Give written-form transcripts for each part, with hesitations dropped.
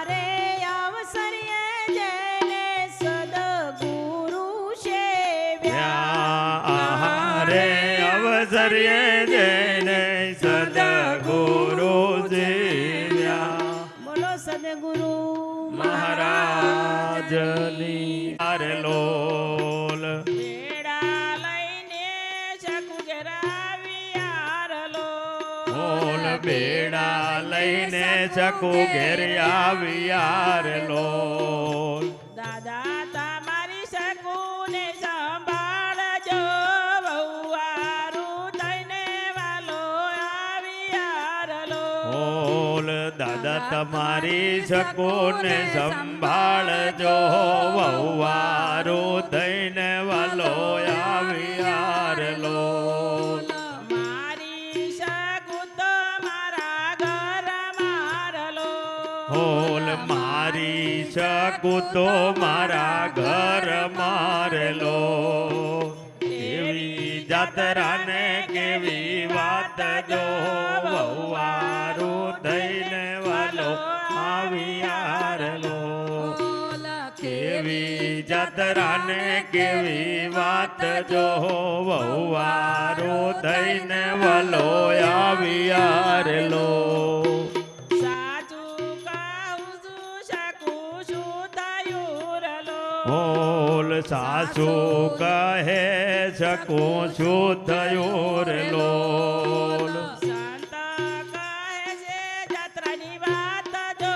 રે અવસરીએ જેને સદગુરુ સેવ્યા રે અવસરીએ જેને સદગુરુ સેવ્યા બોલો સદગુરુ મહારાજની આરે લોલ બેડા લઈને શકુ ઘેરાવિયાર લોલ બેડા લઈને શકુ ઘેર આવ્યાર લોલ દાદા તમારી શકુને સંભાળજો વહુવારું થઈને વાલો આવ્યાર બોલ દાદા તમારી શકુને સંભાળજો વહુવારું થઈને વાલો આવ્યાર લોલ મારી શકુ તો મારા ઘર મારલો બોલ મારી શકુ તો મારા ઘર મારેલો કેવી જાતરાને કેવી વાત જો વહુવારું થઈને વાલો આવ્યારલો કેવી જાતરાને કેવી વાત જો વહુવારું થઈને વાલો આવ્યારલો સાચું કહું છું શકુ શું થયું રલો બોલ સાસુ કહે શકું શું થયું રે લોલ સંત કહે છે જાત્રાની વાત જો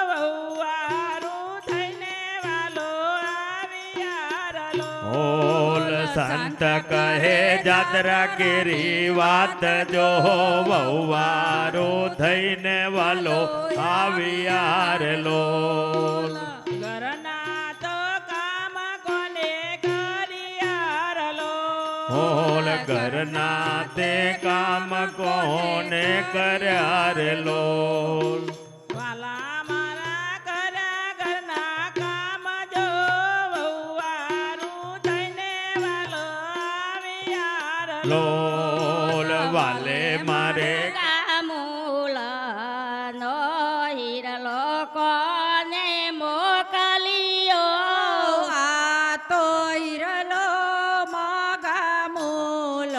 વહુવારું થઈને વાલો આવ્યાર લો બોલ સંત કહે જાત્રા કેરી વાત જો વહુવારું થઈને વાલો આવ્યાર લોલ ઘરના તો કામ કોને કર્યાર લો બોલ ઘરના તે કામ કોને કર્યા રે લોલ વાલા મારા કર્યા ઘરના કામ જો વહુવારું થઈને વાલો આવ્યાર લો લોલ વાલે મારે ગામૂલનો હીરલો કોને મોકલ્યો આ તો હીરલો ગામૂલનો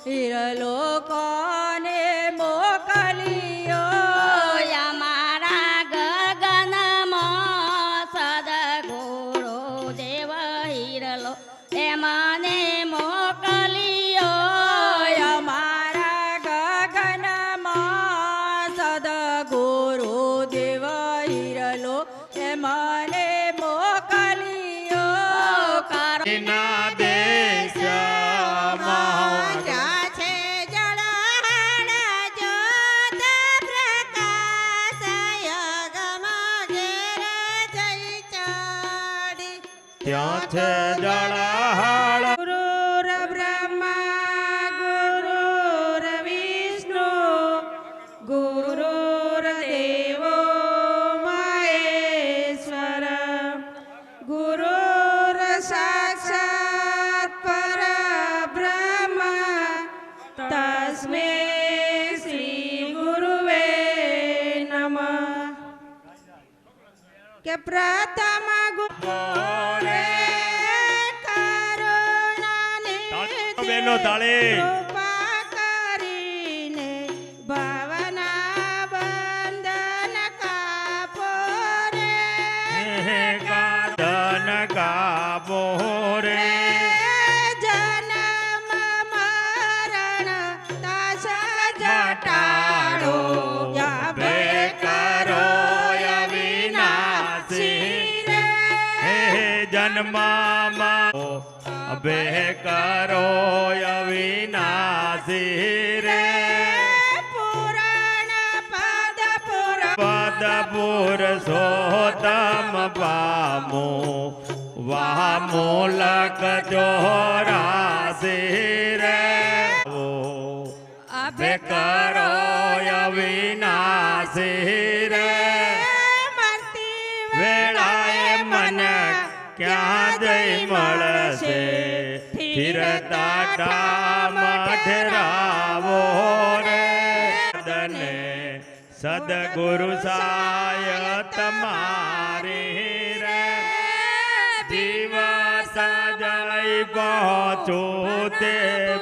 હીરલો કોને મોકલ્યો અમારા ગગનમાં સદગુરુ દેવ હીરલો એમને મોકલ્યો અમારા ગગનમાં સદગુરુ દેવ હીરલો એમને મોકલ્યો ના દેશમાં ત્યાં છે જળહળ જ્યોત પ્રકાશ યગમાં ઘેર જઈ ચડી ત્યાં છે જળહાળ ગુરુર બ્રહ્મા ગુરુર વિષ્ણુ ગુરુર દેવો મહેશ્વર ગુરુર સાક્ષાત પરબ્રહ્મ તસ્મૈ શ્રી ગુરુવે નમઃ કે પ્રથમ બોલે કરુણાની બેનો તાળી કૃપા કરીને ભવના બંધન કાપો રે ધન કાપો રે જન્મ મરણ તાસ જટાડો બે કરો અવિનાશી રે હે જન્મમાં બે કરો અવિનાશી રે પુરાણ પદ પદ પુરુષોત્તમ પામો વામૂલક ચોરાસી રે બે કરો અવિનાશી રે વેળાએ મન ક્યાં જઈ મળશે સ્થિરતા ઠામ ઠરાવો રે દને સદગુરુ સાય તમારી રે જીવા સજાઈ પહોંચો તે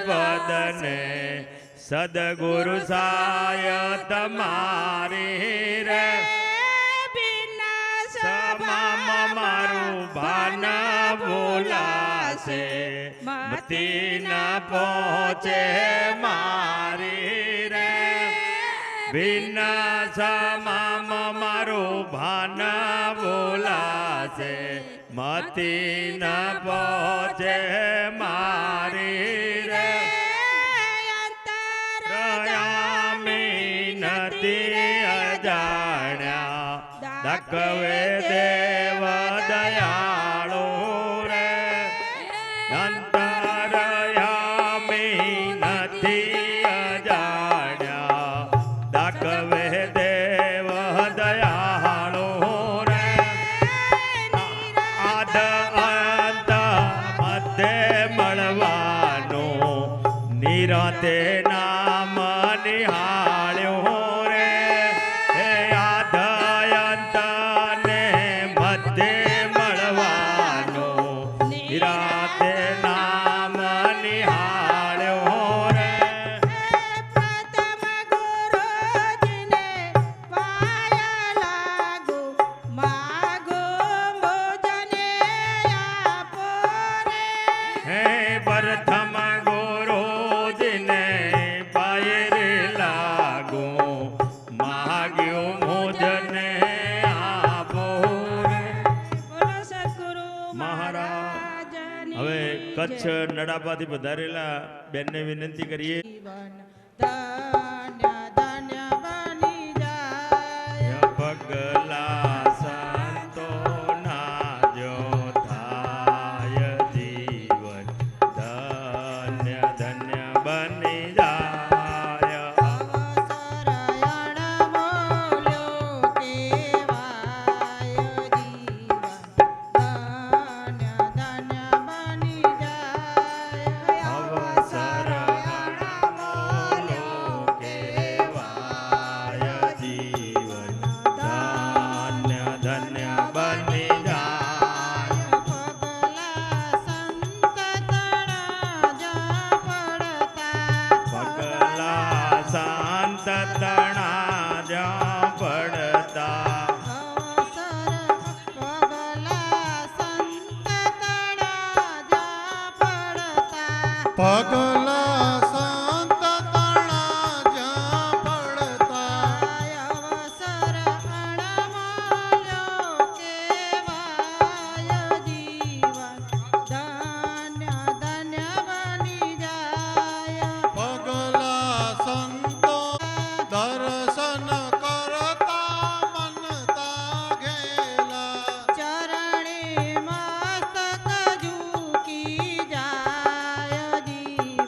પદને સદગુરુ સાય તમારી રે સમામ મારું ભાન બોલાશે મતી ન પહોંચે મારી રે વિના સમામ મારું ભાન બોલાશે મતી ન પહોંચે મારી રે નથી અજાણ્યા દકવે દેવ દયાળો રે અંતરયામી નથી અજાણ્યા દકવે દેવ દયાળો રે આદ અંત મધ્ય મળવાનું નિરાતે નામ નિહાળ્યો રે હે આદયંત ને મધ્ય મળવાનો નિરાતે નામ નિહાળ્યો રે પ્રથમ ગુરુજીને પાય લાગુ માગો મોજને આપો રે હે પ્રથમ ગુરુજીને પાયરે લાગો માગ્યો મોજને આપો રે બોલો સદગુરુ મહારાજ હવે કચ્છ નડાપાથી પધારેલા બેનને વિનંતી કરીએ જીવન ધન્ય ધન્ય બની જાય પગલા સંતો ના જો થાય જીવન ધન્ય ધન્ય બની જાય અવસરયણ બોલ્યો કેવાય જીવન ધન્ય ધન્ય બની જાય અવસરયણ બોલ્યો કેવાય જીવન ધન્ય ધન્ય બની જાય પગલા સંત તણા જ પડતા પગલા સંત તણા જ્યાં પડતા અવસર અણમોલ્યો કેવાય જીવન ધન્ય ધન્ય બની જાય પગલા સંતો દર્શન કરતા મનતા ઘેલા ચરણે મસ્તક ઝૂકી જાય જીવન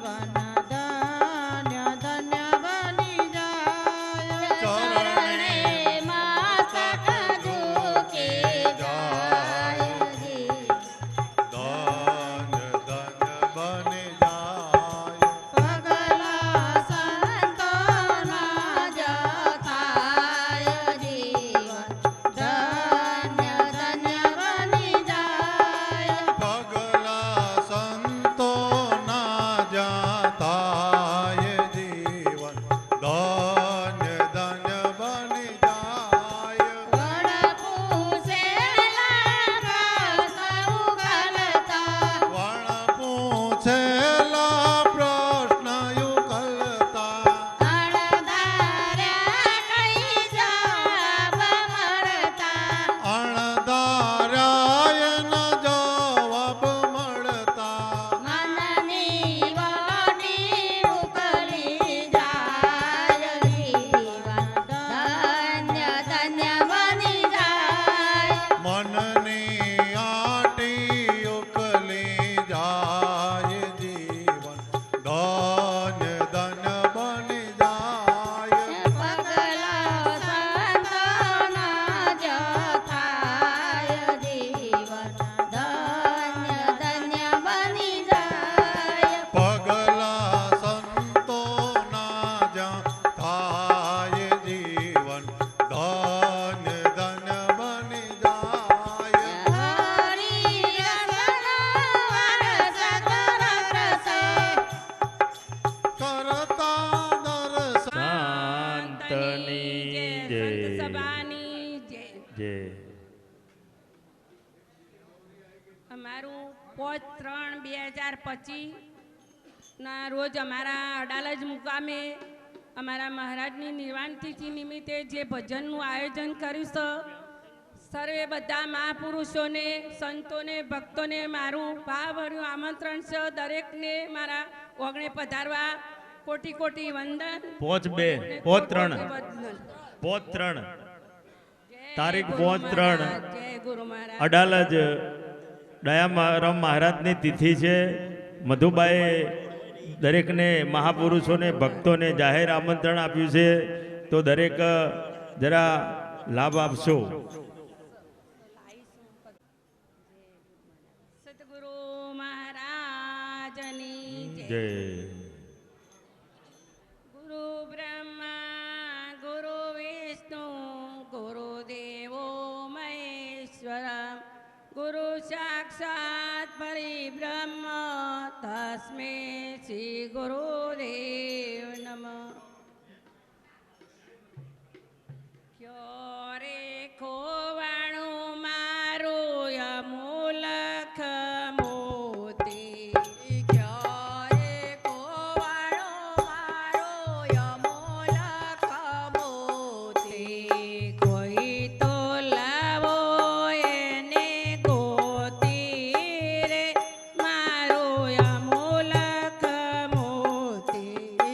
અમારું 5/3/2025 ના રોજ અમારા અડાલજ મુકામે અમારા મહારાજની નિર્વાણ તિથિ નિમિત્તે જે ભજનનું આયોજન કર્યું છે, સર્વે બધા મહાપુરુષોને, સંતોને, ભક્તોને મારું ભાવભર્યું આમંત્રણ છે. દરેકને મારા ઓગણે પધારવા કોટી કોટી વંદન. પોચ 2 પોચ 3 પોચ 3 તારીખ 5/3 જય ગુરુ મહારાજ. અડાલજ દયારામ મહારાજની તિથિ છે. મધુબાઈએ દરેકને મહાપુરુષોને, ભક્તોને જાહેર આમંત્રણ આપ્યું છે, તો દરેક જરા લાભ આપશો. સતગુરુ મહારાજની જય. જય ગુરુ બ્રહ્મા ગુરુ વિષ્ણુ ગુરુ દેવો મહેશ્વર ગુરુ સાક્ષાત પરિબ્રહ્મ તસ્મે શ્રી ગુરુદેવ નમઃ. ક્યો રે ખોવાણું મારું અમૂલખ મોતી, ક્યો રે ખોવાણું મારું અમૂલખ મોતી, કોઈ તો લાવો એને ગોતી રે મારું અમૂલખ મોતી.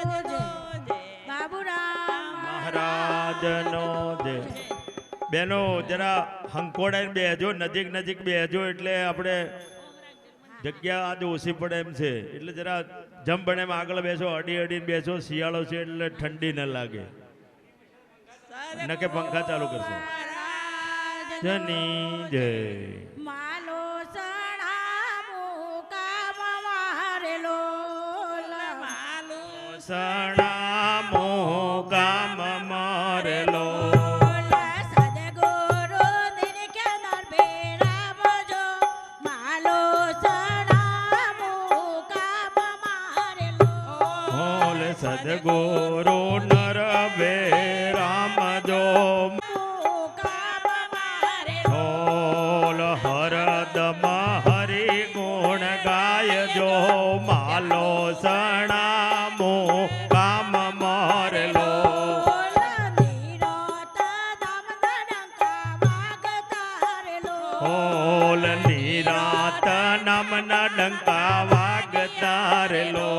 જય બાબુરામ મહારાજનો જય. બેનો જરા હંકોડાઈને બેહજો, નજીક નજીક બેહજો, એટલે આપણે જગ્યા આજે ઓછી પડે એમ છે. એટલે જરા જમ બને એમ આગળ બેસો, અડી અડીને બેસો. શિયાળો છે એટલે ઠંડી ન લાગે. નકે પંખા ચાલુ કરશો. જની જય. માલો સણા મુકામ મારેલો માલો સણા મોકામ મારેલો. સદગુરુ નિરખ્યાનર બેરામ જો માલો સણા મુકામ મારેલો ઓલ સદગુરુ નર બે રામ જો. મુકામ મારેલો ઓલ હરદમ હરિ ગુણ ગાયજો. માલો સણા મોકામ મારેલો. ઓલ નિરાત નામના ડંકા વાગતારેલો.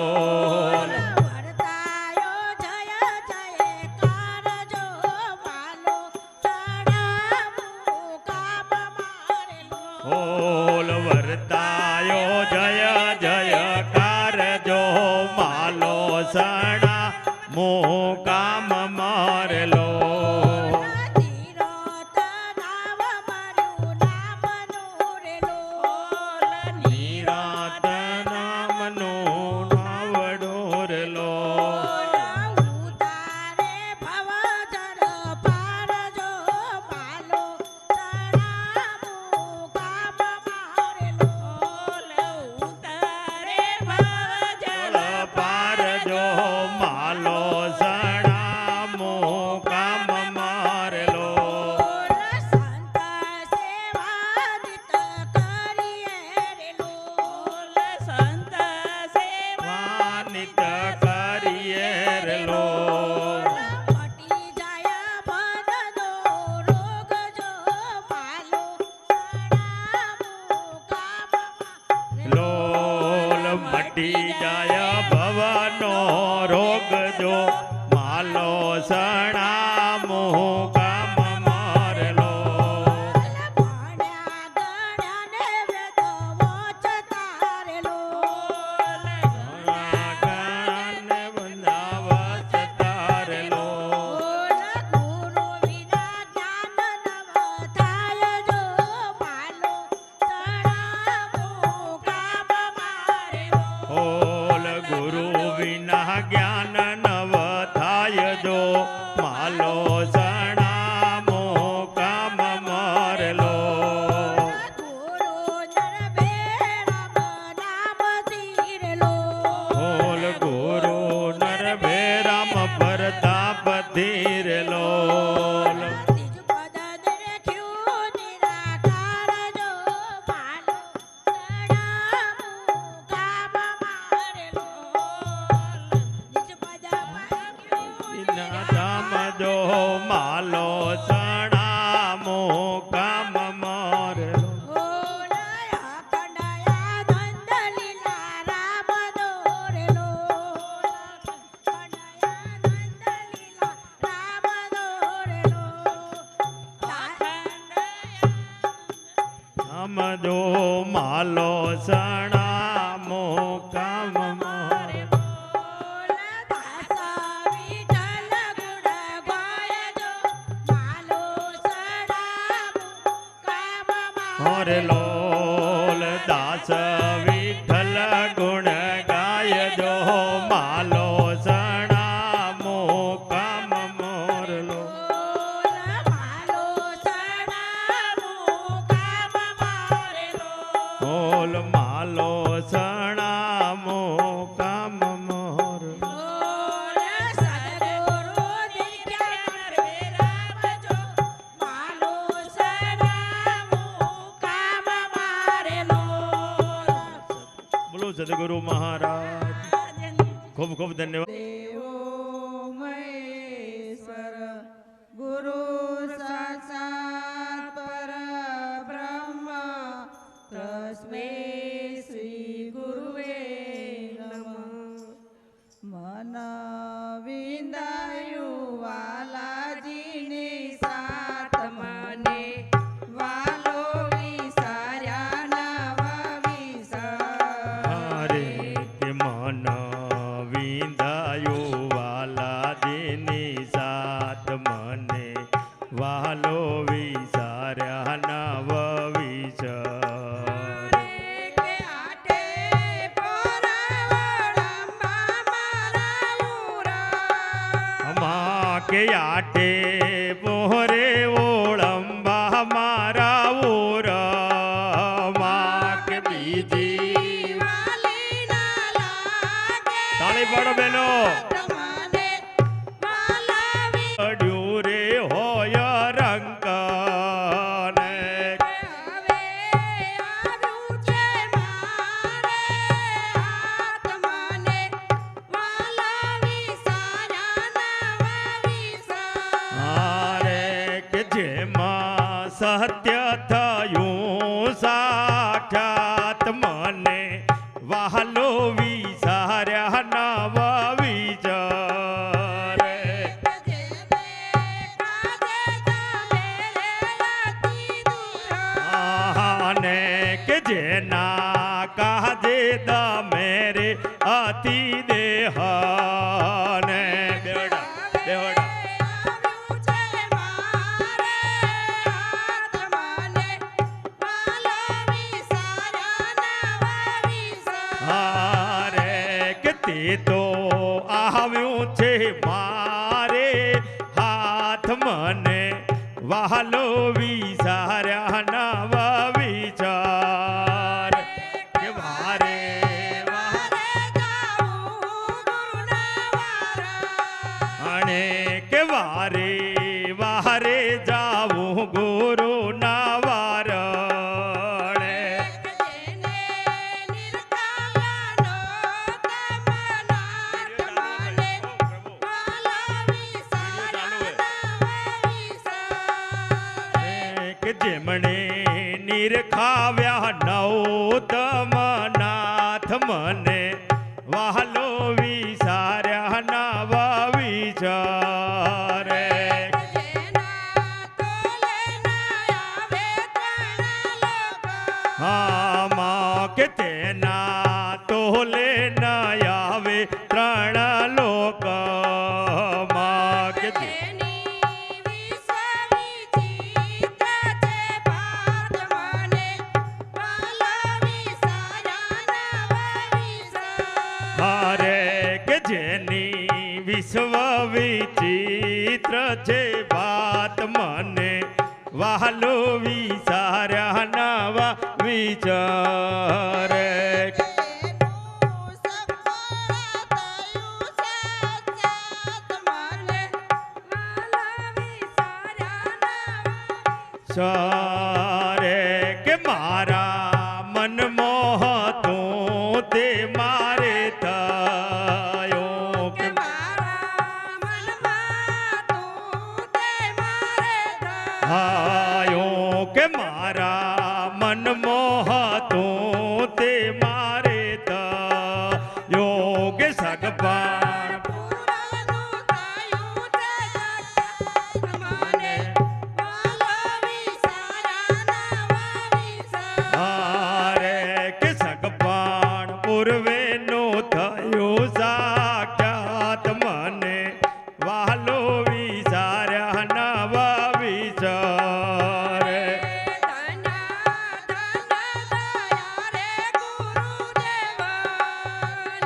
ઓલ વર્તાયો જય જયકાર જો. માલો સણા મોકામ મારેલો. નિરાત નામનું નાવડોરેલો. પાર જો. માલો સણા મોકામ મારેલો. વાનિત કરીએ રેલો. લોલ મટી જાય ભવનો રોગ જો. માલો સણા મોકામ મારેલો. ગણને બંધાવત તારેલો. ઓલ ગુરુ વિના જ્ઞાન નવ થાય જો. માલો સણા મોકામ મારેલો. ઓલ ગુરુ નર ભેરામ પ્રતાપ ધીરેલો. ધામ જો. માલો સણા મોકામ મારેલો. ધામ જો. માલો સણા મોકામ મારેલો. ઓરે લોલ દાસ વિઠ્ઠલ ગુણ ગાયજો. માલો સણા મોકામ મારેલો. ઓલ માલો સણા મોકામ મારેલો. બોલો સદગુરુ મહારાજ. ખૂબ ખૂબ ધન્યવાદ. દેવો મહેશ્વર ગુરુ સાક્ષાત પરબ્રહ્મ તસ્મૈ શ્રી ગુરુવે નમઃ. મન કે આટે પોરે ઓળંબા મારા ઓરમાં કે બીજી વાલીના લાગે તાળી પાડો બેનો તમને વાલાવી અડ્યું રે હોય રંક ને હવે આવ્યું છે મારે આત્માને વાલાવી સારા નવા હારે કે જેમાં સત્ય થયું સાક્ષાત મને વહાલો વિચાર્યા નવા વિચારે આને કે જેના કાજે દમે રે અતિ દેહને બેવડા બેવડા હારે કે તે તો આવ્યું છે મારે હાથ મને વહાલો વિચાર્યા નવા વિચાર કે વારે અને કે વારે વારે જાવું ગુરુ ના વારણે કે જેમણે નિરખાવ્યા નૌતમ નાથ મને વહાલો વિચાર્યા નવા વિચારે આમાં કે તેના તોલે ન આવે ત્રણ લોકમાં કે હારે કે જેની વિશ્વ વિચિત્ર છે વાત મને વહાલો વિચાર્યા નવા વિચારે સારે કે મારા મન મોહ તું તે મારે થયો કે આયો કે મારા મન મોહ તું તે મારે થયો કે સગપાણ હારે કે સગપાણ પૂર્વે નો થયું સાક્ષાત મને વહાલો વિચાર્યા નવા વિચારે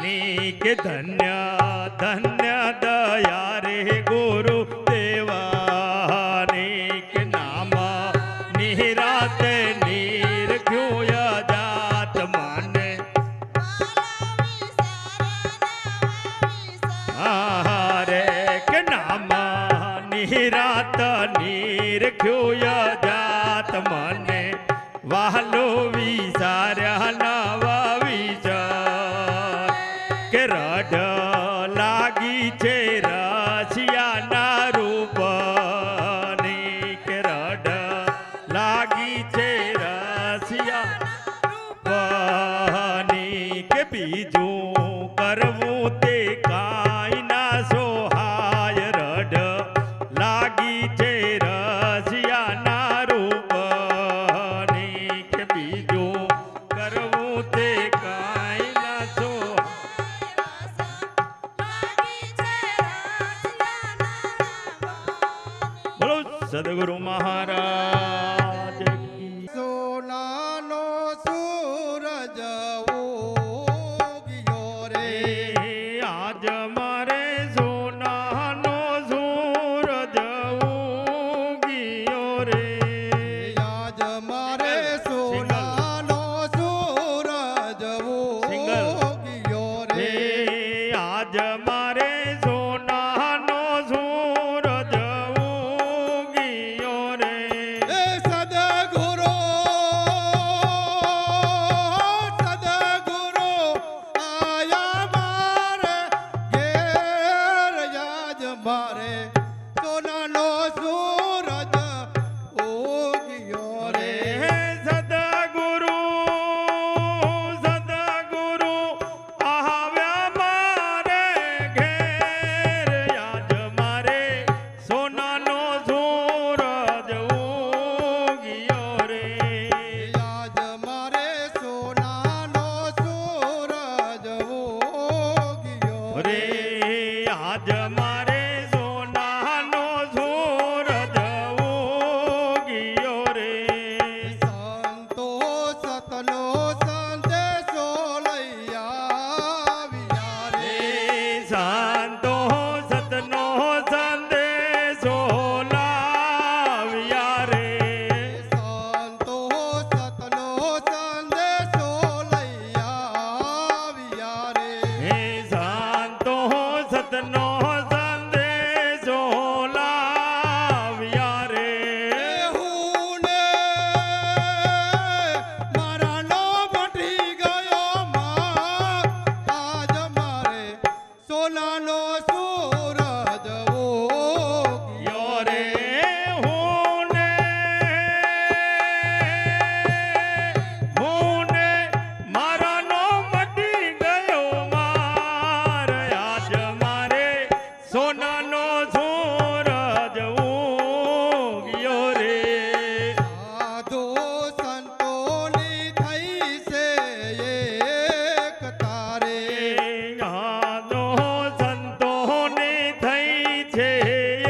ની કે ધન્ય ધન્ય દયા રે ગુરુ દેવાની કે નામ નિરાત નિરખ્યું જાત મને હારે કે નામ નિરાત નિરખ્યું જાત મને વહાલો વિચાર્યા નવા વિચાર કે રઢ લાગી છે રસિયાના રૂપની કે રઢ લાગી છે રસિયાની કે બીજું કરવું તે કાંઈ ના સોહાય રઢ લાગી છે રસિયાના રૂપની કે બીજું કરવું તે કાંઈ ના બોલો સદગુરુ મહારાજ કી. સોનાનો સૂરજ ઉગ્યો રે આજ મારે સોનાનો સૂરજ આજ મારે સોનાનો સૂરજ ઉગિયો રે એ સદગુરુ આયા મારે ઘેર યાદ મારે સોનાનો સૂરજ ઉગ્યો રે સદગુરુ આવ્યા મારે ઘેર યાદ મારે સોનાનો સૂરજ ઉગિયો રે યાદ મારે સોનાનો સૂરજ ઉગ્યો રે આજ મારે સોનાનો સૂરજ ઉગિયો રે સંતો સતનો સંદેશો લઈ આવ્યા રે શાંતો સતનો સંદેશો લાવ્યા રે સંતો સતનો સંદેશો લઈ આવ્યા રે હે શાંતો સતનો સંદેશો લાવ્યા રે હું ને મારા નો મટી ગયો માં આજ મારે સોનાનો સૂરજ ઉગ્યો યો રે હું ને મારા નો મટી ગયો માર આજ મારે સોનાનો સૂરજ ઉગ્યો રે સાધુ સંતોની થઈ છે એક તારે યાદો સંતોની થઈ છે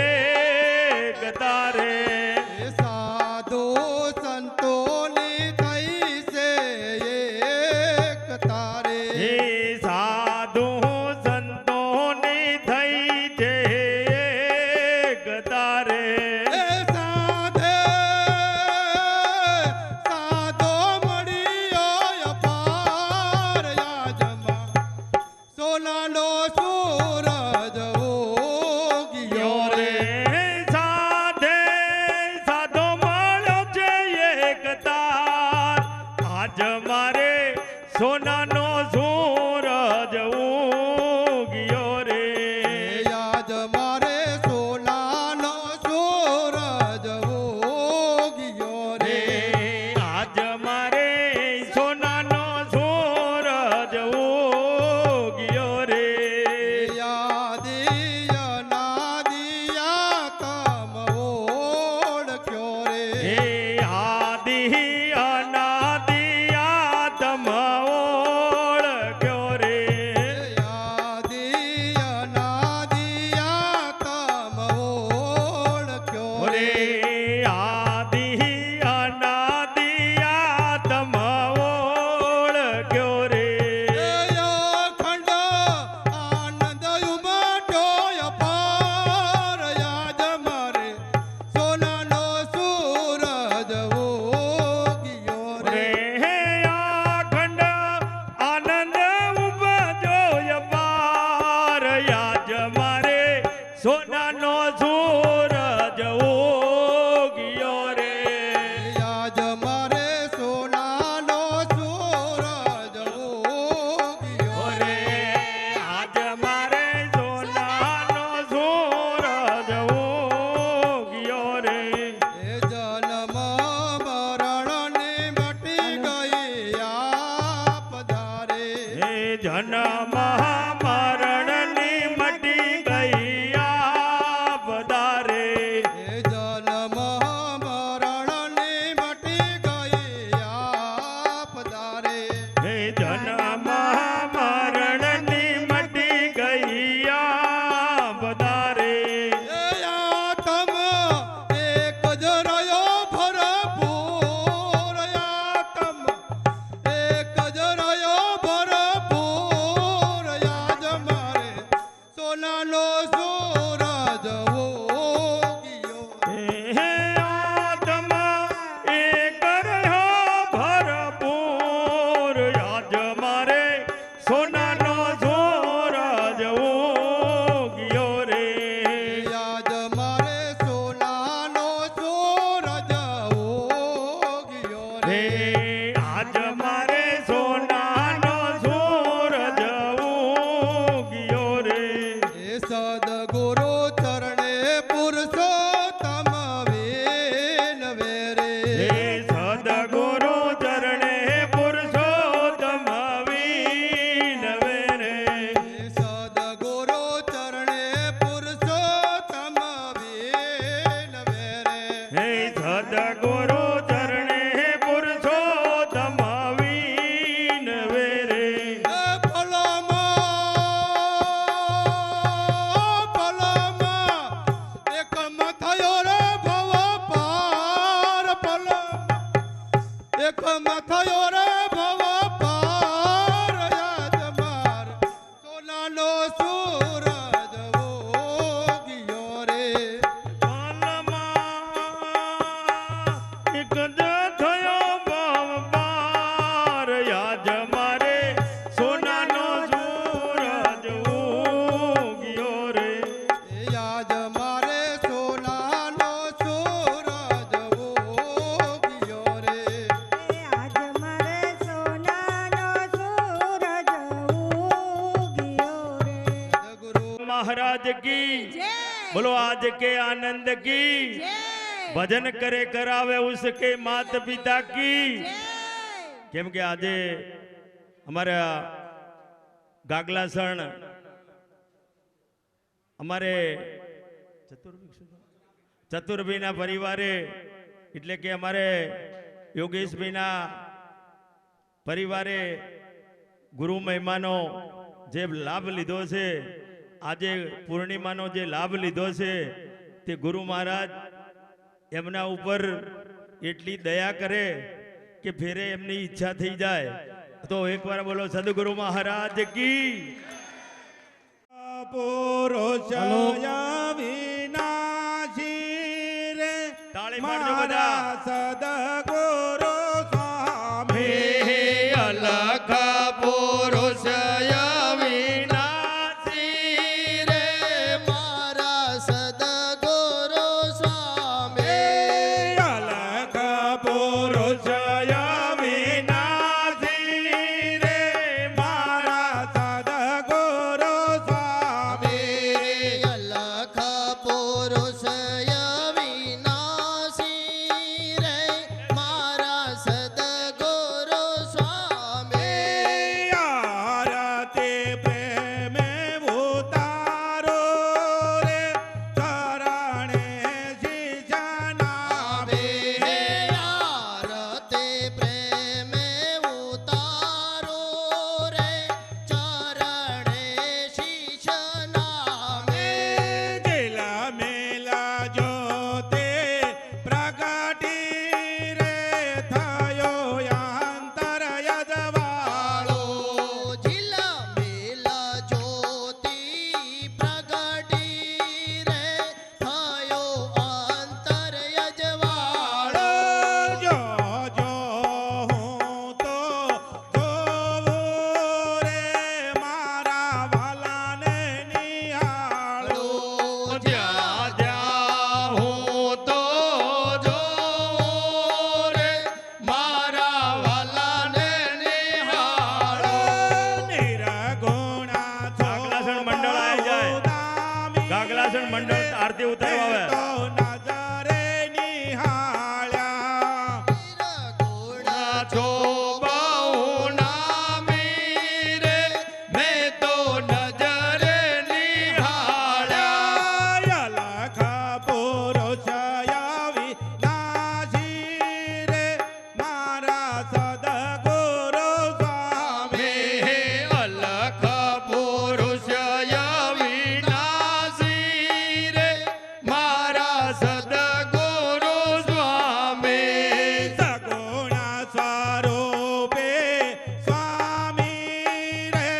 એક તારે સાધુ સંતોની થઈ છે એક તારે હે સાધુ સંતોની થઈ છે એક તારે સાધે સાધો મળ્યો અપાર યાજમાં સોનાનો સૂરજ ઉગ્યો યો રે રે સાધે સાધો મળ્યો છે એક તાર આજ મારે સોનાનો સૂરજ ઉગ્યો રે યાદ મારે સોનાનો સૂરજ ઉગ્યો રે આજ મારે સોનાનો સૂરજ ઉગ્યો રે યાદી અનાદિયા તમ ઓળખ્યો રે હે આદિ અનાદિયા તમ ઓળખ્યો રે યાદી અનાદિયા તમ ઓળખ્યો રે રે આદિ અનાદિયા તમ ઓળખ્યો રે અખંડ આનંદ ઉમટ્યો અપાર યાદ મારે સોનાનો સૂરજ ઉગ્યો રે રે અખંડ આનંદ ઉપજો અપાર યાદ મારે સોનાનો સૂરજ ઉગ્યો રે યાદ મારે સોનાનો સૂરજ ઉગ્યો રે આજ મારે સોનાનો સૂરજ ઉગ્યો રે એ જન્મ મરણની મટી ગઈ આપ ધારે હે જન્મ મરણની મટી ગઈ આ પધારે એ જન્મ મરણની મટી ગઈ આપ ધારે હે જન્મ મરણની મટી ગઈ આ પધારે એ આતમ એક જ રહ્યો ભરપૂર આતમ એક જ રહ્યો ભરપૂર યાદ તમ થયો રે ભવ પાર યાજમાર સોનાનો સૂરજ ઉગ્યો રે એક જ થયો ભાવ પાર યાદ મારે સોનાનો સૂરજ ઉગ્યો રે યાદ મારે સોનાનો સૂરજ ઉગ્યો રે આજ મારે સોનાનો સૂરજ ઉગ્યો રે ગુરુ महाराज की જય बोलो आज के आनंद की જય भजन करे करावे उसके मात पिता की જય કેમ કે આજે અમારા ગાગલાસણ અમારે ચતુરભાઈના પરિવારે એટલે કે અમારે યોગેશભાઈના પરિવારે ગુરુ મહિમાનો જે લાભ લીધો છે આજે પૂર્ણિમાનો જે લાભ લીધો છે તે ગુરુ મહારાજ એમના ઉપર એટલી દયા કરે કે ફેરે એમની ઈચ્છા થઈ જાય તો એકવાર બોલો સદગુરુ મહારાજ કી તાળી પાડજો બધા સદગુરુ હે અલખ પુરુષ અવિનાશી રે મારા સદગુરુ સ્વામી અલખ પુરુષ અવિનાશી રે મારા સદગુરુ સ્વામી અલખ પુરુષ અવિનાશી રે મારા સદગુરુ સ્વામી આરતી પ્રેમે ઉતારો રે ચરણે શીશના હે આરતી પ્રેમે ઉતારો રે ચરણે શીશ નામે દિલ મેલા જોતે પ્રગટી રે થયો અંતર યજવાળો જીલ મેલ જ્યોતિ પ્રગટી રે થયો અંતર યજવાળો જો જો હું તો જોઉં રે મારા વાલાને નિહાળો જ્યાં જ્યાં હું તો જોઉં રે મારા વાલાને નિહાળો નિર્ગુણા ગાગલાસણ મંડળ આવી જાય ગાગલાસણ મંડળ આરતી ઉતારવા આવે નજરે નિહાળ્યા ગુણા છો બહુ નામી રે મેં તો નજરે નિહાળ્યા અલખ પુરુષ અવિનાશી રે મારા સદગુરુ સ્વામી અલખ પુરુષ અવિનાશી રે મારા સદગુરુ સ્વામી સગુણા સ્વરૂપે સ્વામી રે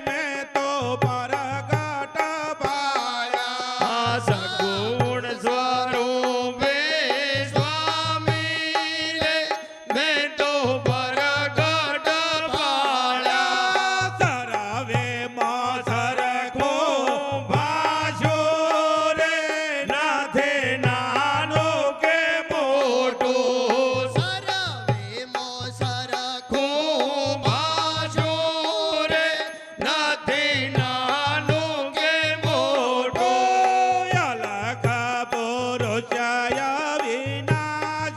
મેં તો પ્રગટ પાયા સગુણ સ્વરૂપે સ્વામી રે મેં તો પ્રગટ પાયા સરવે માં સરખો ભાષો રે નાથે નાનો કે મોટો સરવે મો સરખો ભાષો રે નાથે નાનો કે મોટો અલખ પુરુષ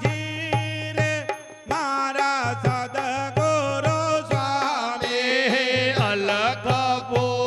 અવિનાશી રે મારા સદગુરુ સ્વામી અલખ પુરુષ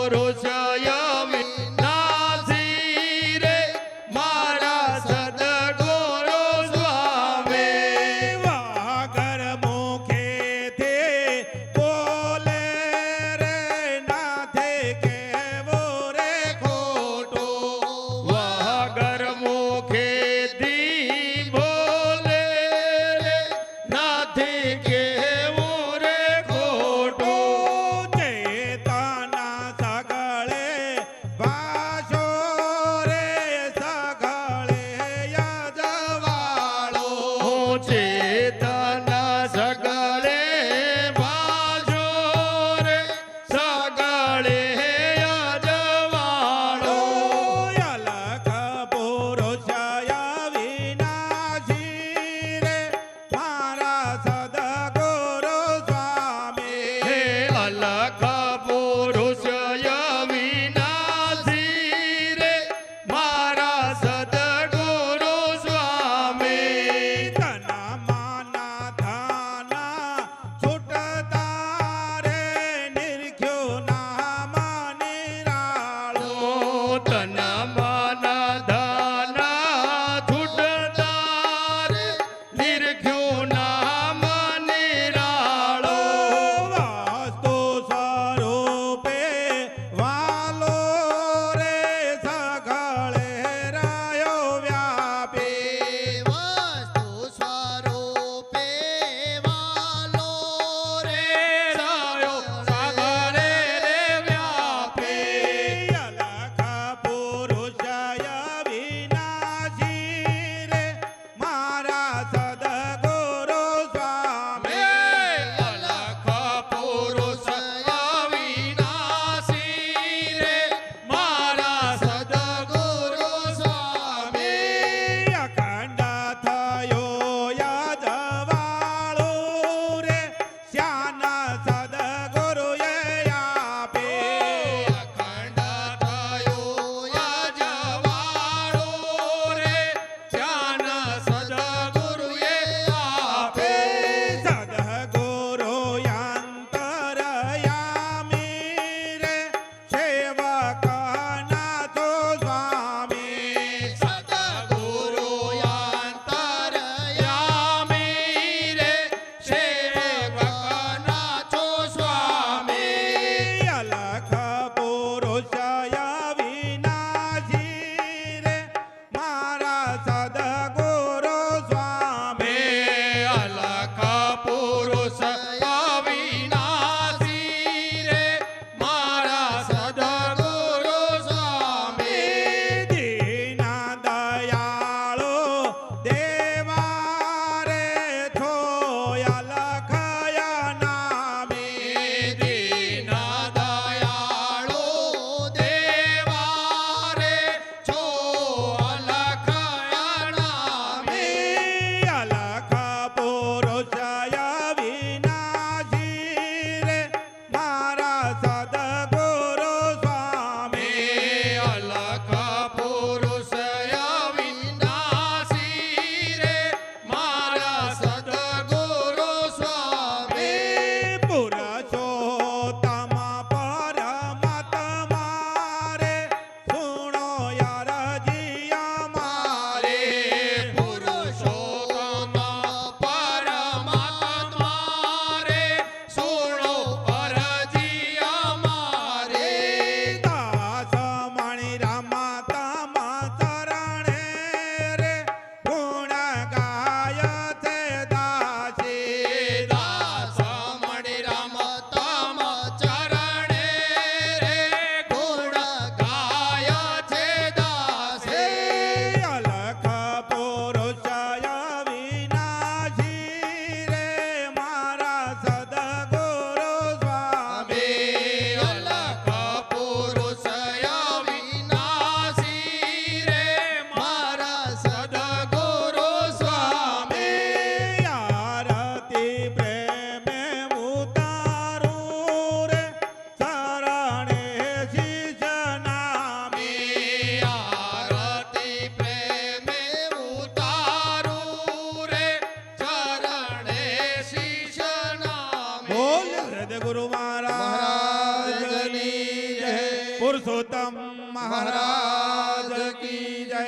પુરુષોત્તમ મહારાજ કી જય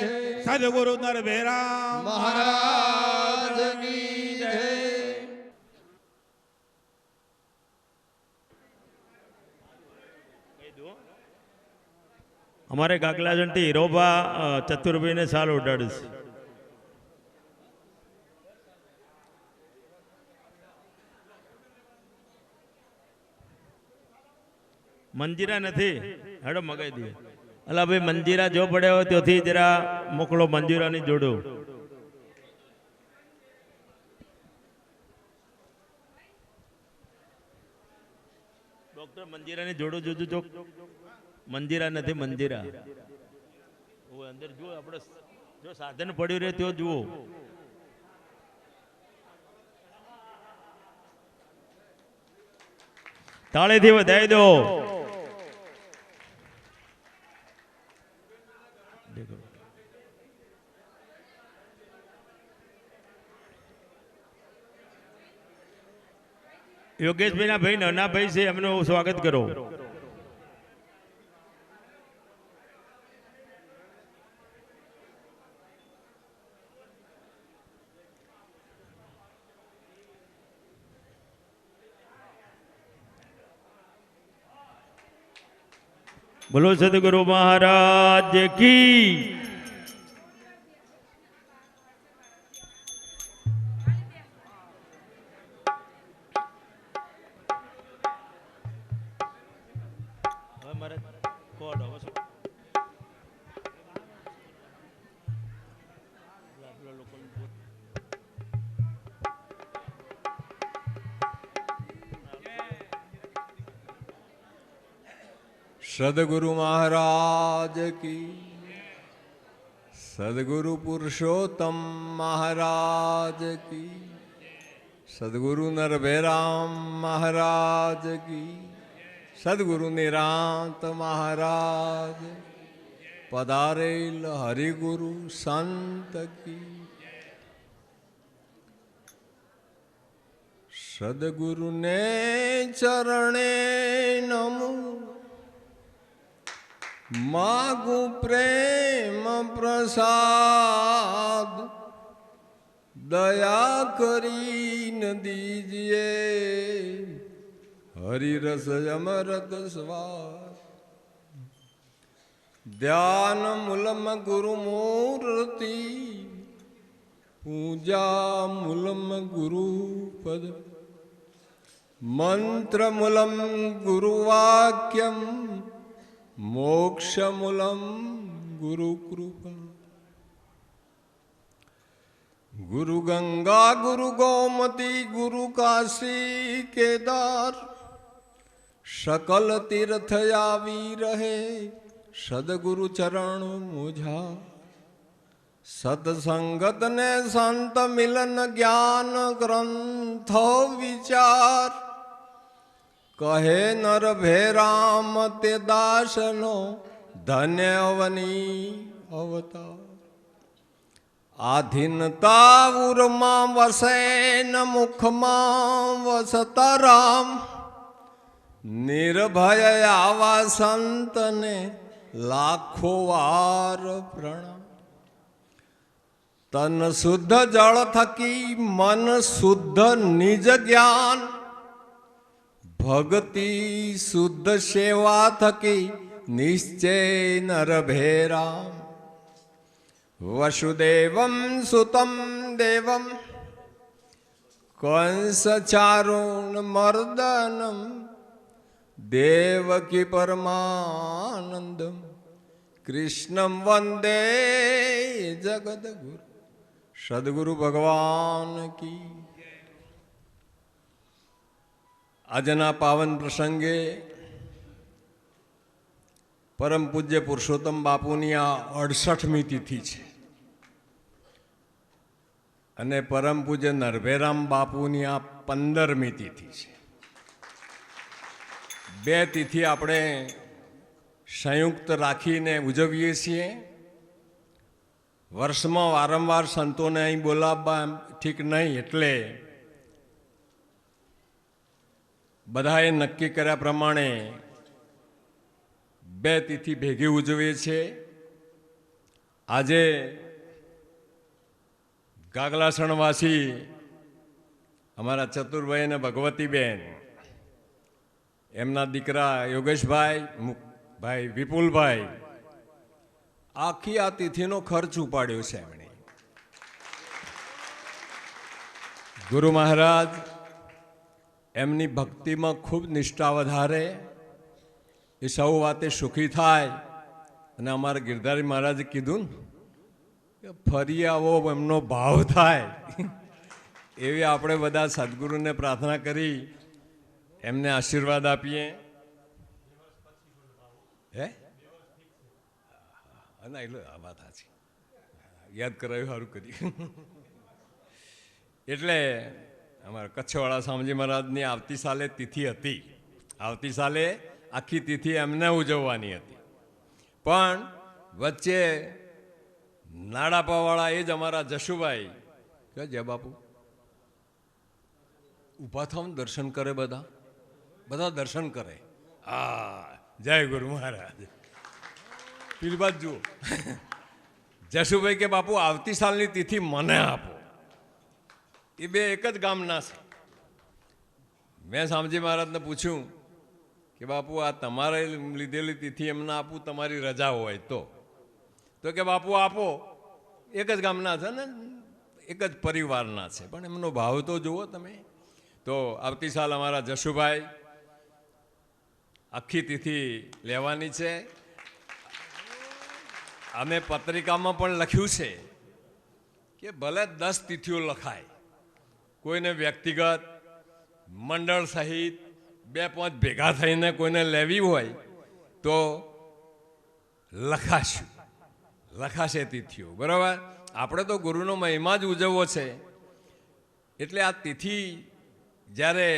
સદગુરુ નરભેરામ મહારાજ કી જય. અમારે ગાગલાજણથી હીરોબા ચતુરભાઈને સાલ ઉડાડીશ. મંજીરા નથી, હેડો મગાઈ દઈએ. અલા ભાઈ મંજીરા જો પડ્યો હોય ત્યાંથી જરા મોકલો મંજીરાની જોડો. ડોક્ટર મંજીરાની જોડો જોજો જો. મંજીરા નથી, મંજીરા અંદર જુઓ. આપણે જો સાધન પડ્યું રહે તો જુઓ. તાળીથી વધાવી દો. યોગેશભાઈ ના ભાઈ નાના ભાઈ છે, એમનું સ્વાગત કરો. બોલો સદગુરુ મહારાજ કી. હવે મારે કોડ હવે શું સદગુરુ મહારાજ કી. સદગુરુ પુરુષોત્તમ મહારાજ કી. સદગુરુ નરભેરામ મહારાજ કી. સદગુરુ નિરાંત મહારાજ. પધારેલ હરિગુરુ સંત કી. સદગુરુને ચરણે નમો. માગુ પ્રેમ પ્રસાદ. દયા કરીને દીજીએ. હરિરસ અમૃત સ્વાદ. ધ્યાન મૂલમ ગુરુ મૂર્તિ. પૂજા મૂલમ ગુરુ પદ. મંત્ર મૂલમ ગુરુ વાક્યમ. મોક્ષમૂલમ ગુરુ કૃપા. ગુરુ ગંગા ગુરુ ગોમતી ગુરુ કાશી કેદાર. સકલ તીર્થ આવી રહે સદગુરુ ચરણ મુઝા. સત્સંગત ને સંત મિલન જ્ઞાન ગ્રંથો વિચાર. કહે નર ભેરામ તે દાસનો ધન્ય અવની અવતાર. આધીનતા ઉરમાં વસે ન મુખમાં વસતા રામ. નિર્ભય આવા સંતને લાખો વાર પ્રણામ. તન શુદ્ધ જળ થકી મન શુદ્ધ નિજ જ્ઞાન. ભક્તિ શુદ્ધ સેવા થકી નિશ્ચય નરભેરામ. વસુદેવમ સુતમ દેવમ. કંસ ચારુણ મર્દનમ. દેવકી પરમાનંદમ. કૃષ્ણમ વંદે જગદગુરુ. સદગુરુ ભગવાન કી. આજના પાવન પ્રસંગે પરમ પૂજ્ય પુરુષોત્તમ બાપુની આ 68મી તિથિ છે અને પરમ પૂજ્ય નરભેરામ બાપુની આ 15મી તિથિ છે. બે તિથિ આપણે સંયુક્ત રાખીને ઉજવીએ છીએ. વર્ષમાં વારંવાર સંતોને અહીં બોલાવવા ઠીક નહીં, એટલે બધાએ નક્કી કર્યા પ્રમાણે 2 તિથિ ભેગી ઉજવીએ છીએ. આજે ગાગલાસણવાસી અમારા ચતુરભાઈ અને ભગવતીબેન, એમના દીકરા યોગેશભાઈ, ભાઈ વિપુલભાઈ, આખી આ તિથિનો ખર્ચ ઉપાડ્યો છે એમણે. ગુરુ મહારાજ એમની ભક્તિમાં ખૂબ નિષ્ઠા વધારે, એ સૌ વાતે સુખી થાય. અને અમારા ગિરધારી મહારાજે કીધું ને કે ફરી આવો એમનો ભાવ થાય, એવી આપણે બધા સદગુરુને પ્રાર્થના કરી એમને આશીર્વાદ આપીએ. હે ના એટલે આ વાત સાચી, યાદ કરાવ્યું, સારું કર્યું. એટલે અમારા કચ્છવાળા સ્વામીજી મહારાજની આવતી સાલે તિથિ હતી. આવતી સાલે આખી તિથિ એમને ઉજવવાની હતી, પણ વચ્ચે નાડાપાવાળા એ જ અમારા જશુભાઈ કે જય બાપુ ઊભા થાવ, દર્શન કરે, બધા દર્શન કરે. હા, જય ગુરુ મહારાજ. પેલી બાદ જુઓ, જશુભાઈ કે બાપુ આવતી સાલની તિથિ મને આપો. એ બે એક જ ગામના છે. મેં સ્વામીજી મહારાજને પૂછ્યું કે બાપુ આ તમારે લીધેલી તિથિ એમને આપું, તમારી રજા હોય તો કે બાપુ આપો. એક જ ગામના છે ને, એક જ પરિવારના છે, પણ એમનો ભાવ તો જુઓ તમે. તો આવતી સાલ અમારા જશુભાઈ આખી તિથિ લેવાની છે. અમે પત્રિકામાં પણ લખ્યું છે કે ભલે 10 તિથિઓ લખાય, કોઈને વ્યક્તિગત, મંડળ સહિત 2-5 ભેગા થઈને કોઈને લેવી હોય તો લખાશે તિથિઓ. બરાબર? આપણે તો ગુરુનો મહિમા જ ઉજવવો છે. એટલે આ તિથિ જ્યારે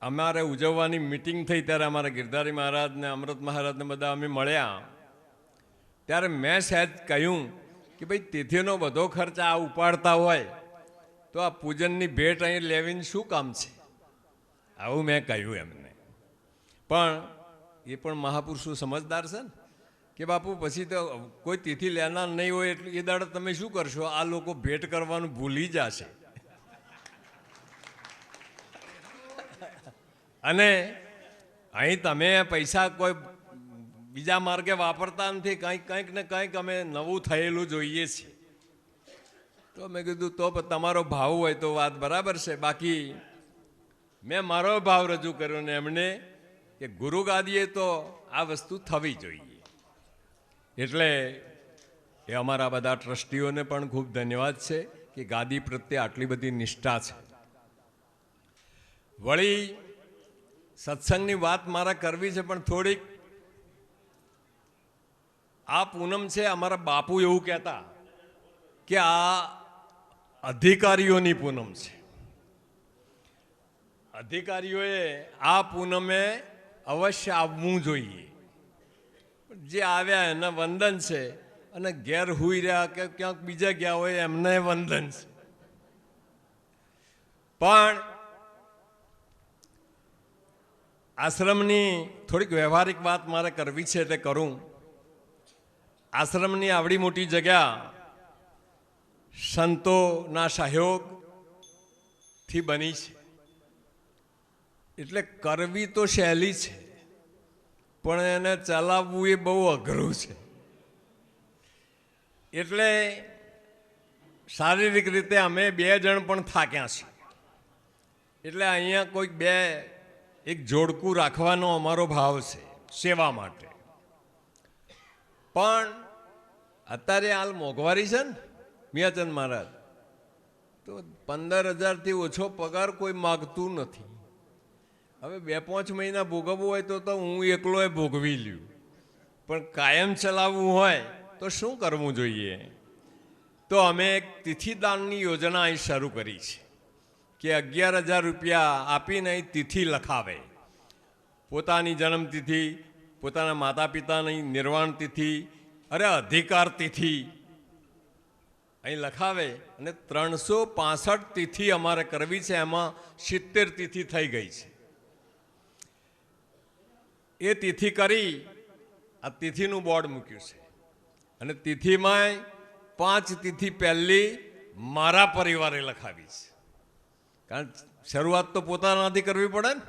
અમારે ઉજવવાની મિટિંગ થઈ ત્યારે અમારા ગિરધારી મહારાજને, અમૃત મહારાજને બધા અમે મળ્યા, ત્યારે મેં સહેજ કહ્યું કે ભાઈ તિથિનો બધો ખર્ચ આ ઉપાડતા હોય તો આ પૂજનની ભેટ અહીં લેવીને શું કામ છે, આવું મેં કહ્યું એમને. પણ એ પણ મહાપુરુષો સમજદાર છે ને કે બાપુ પછી તો કોઈ તિથિ લેનાર નહીં હોય એટલે એ દાડે તમે શું કરશો, આ લોકો ભેટ કરવાનું ભૂલી જશે. અને અહીં તમે પૈસા કોઈ બીજા માર્ગે વાપરતા નથી, કંઈક ને કંઈક અમે નવું થયેલું જોઈએ છીએ. તો મેં કીધું તો તમારો ભાવ હોય તો વાત બરાબર છે. બાકી મેં મારો ભાવ રજૂ કર્યો ને એમને કે ગુરુ ગાદીએ તો આ વસ્તુ થવી જોઈએ. એટલે એ અમારા બધા ટ્રસ્ટીઓને પણ ખૂબ ધન્યવાદ છે કે ગાદી પ્રત્યે આટલી બધી નિષ્ઠા છે. વળી સત્સંગની વાત મારે કરવી છે, પણ થોડીક આ પૂનમ છે. અમારા બાપુ એવું કહેતા કે આ અધિકારીઓની પૂનમ છે. અધિકારીઓએ આ પૂનમે અવશ્ય આવવું જોઈએ. જે આવ્યા એને વંદન છે, અને ઘેર હુઈ રહ્યા કે ક્યાંક બીજા ગયા હોય એમને વંદન છે. પણ આશ્રમની થોડીક વ્યવહારિક વાત મારે કરવી છે એટલે કરું. આશ્રમની આવડી મોટી જગ્યા સંતોના સહયોગથી બની છે, એટલે કરવી તો સહેલી છે, પણ એને ચલાવવું એ બહુ અઘરું છે. એટલે શારીરિક રીતે અમે 2 જણ પણ થાક્યા છીએ. એટલે અહીંયા કોઈક એક જોડકું રાખવાનો અમારો ભાવ છે સેવા માટે. પણ અત્યારે હાલ મોંઘવારી છે ને મિયાચંદ મહારાજ, તો 15,000થી ઓછો પગાર કોઈ માગતું નથી. હવે 2-5 મહિના ભોગવવું હોય તો હું એકલોય ભોગવી લ્યું, પણ કાયમ ચલાવવું હોય તો શું કરવું જોઈએ? તો અમે એક તિથિદાનની યોજના અહીં શરૂ કરી છે કે 11,000 રૂપિયા આપીને અહીં તિથિ લખાવે. પોતાની જન્મતિથિ, પોતાના માતા પિતાની નિર્વાણ તિથિ, અધિકાર તિથિ અહીં લખાવે. અને 365 તિથિ અમારે કરવી છે, એમાં 70 તિથિ થઈ ગઈ છે. એ તિથિ કરી આ તિથિનું બોર્ડ મૂક્યું છે અને તિથિમાં 5 તિથિ પહેલી મારા પરિવારે લખાવી છે, કારણ શરૂઆત તો પોતાનાથી કરવી પડે ને.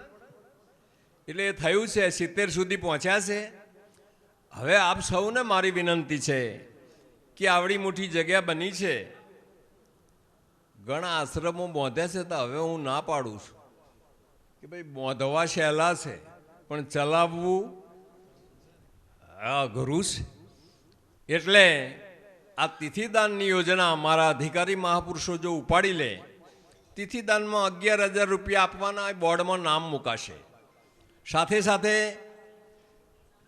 એટલે એ થયું છે, 70 સુધી પહોંચ્યા છે. હવે આપ સૌને મારી વિનંતી છે કે આવડી મોટી જગ્યા બની છે, ઘણા આશ્રમો બાંધ્યા છે, તો હવે હું ના પાડું છું કે ભાઈ બાંધવા સહેલા છે પણ ચલાવવું અઘરું છે. એટલે આ તિથિદાનની યોજના મારા અધિકારી મહાપુરુષો જો ઉપાડી લે, તિથિદાનમાં 11,000 રૂપિયા આપવાના બોર્ડમાં નામ મુકાશે. સાથે સાથે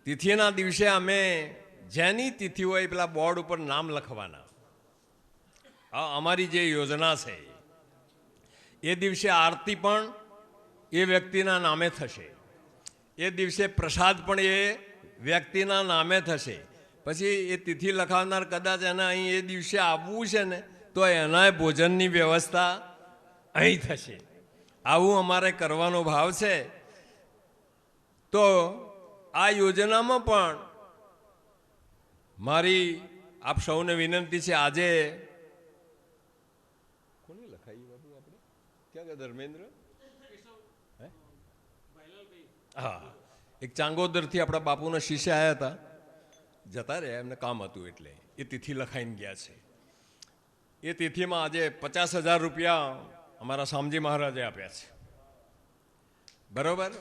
તિથિના દિવસે અમે જેની તિથિ હોય પેલા બોર્ડ ઉપર નામ લખવાના. આ અમારી જે યોજના છે. એ દિવસે આરતી પણ એ વ્યક્તિના નામે થશે, એ દિવસે પ્રસાદ પણ એ વ્યક્તિના નામે થશે. પછી એ તિથિ લખાવનાર કદાચ એને અહીં એ દિવસે આવવું છે ને, તો એના ભોજનની વ્યવસ્થા અહીં થશે. આવું અમારે કરવાનો ભાવ છે. તો આ યોજનામાં પણ મારી આપ સૌને વિનંતી છે. આજે કોને લખાઈ બાબુ આપણે ક્યાં ગયા ધર્મેન્દ્ર? હા, એક ચાંગોદરથી આપણા બાપુના શિષ્ય આવ્યા હતા, જતા રહ્યા, એમને કામ હતું એટલે એ તિથિ લખાઈને ગયા છે. એ તિથિમાં આજે 50,000 રૂપિયા અમારા શામજી મહારાજે આપ્યા છે. બરોબર.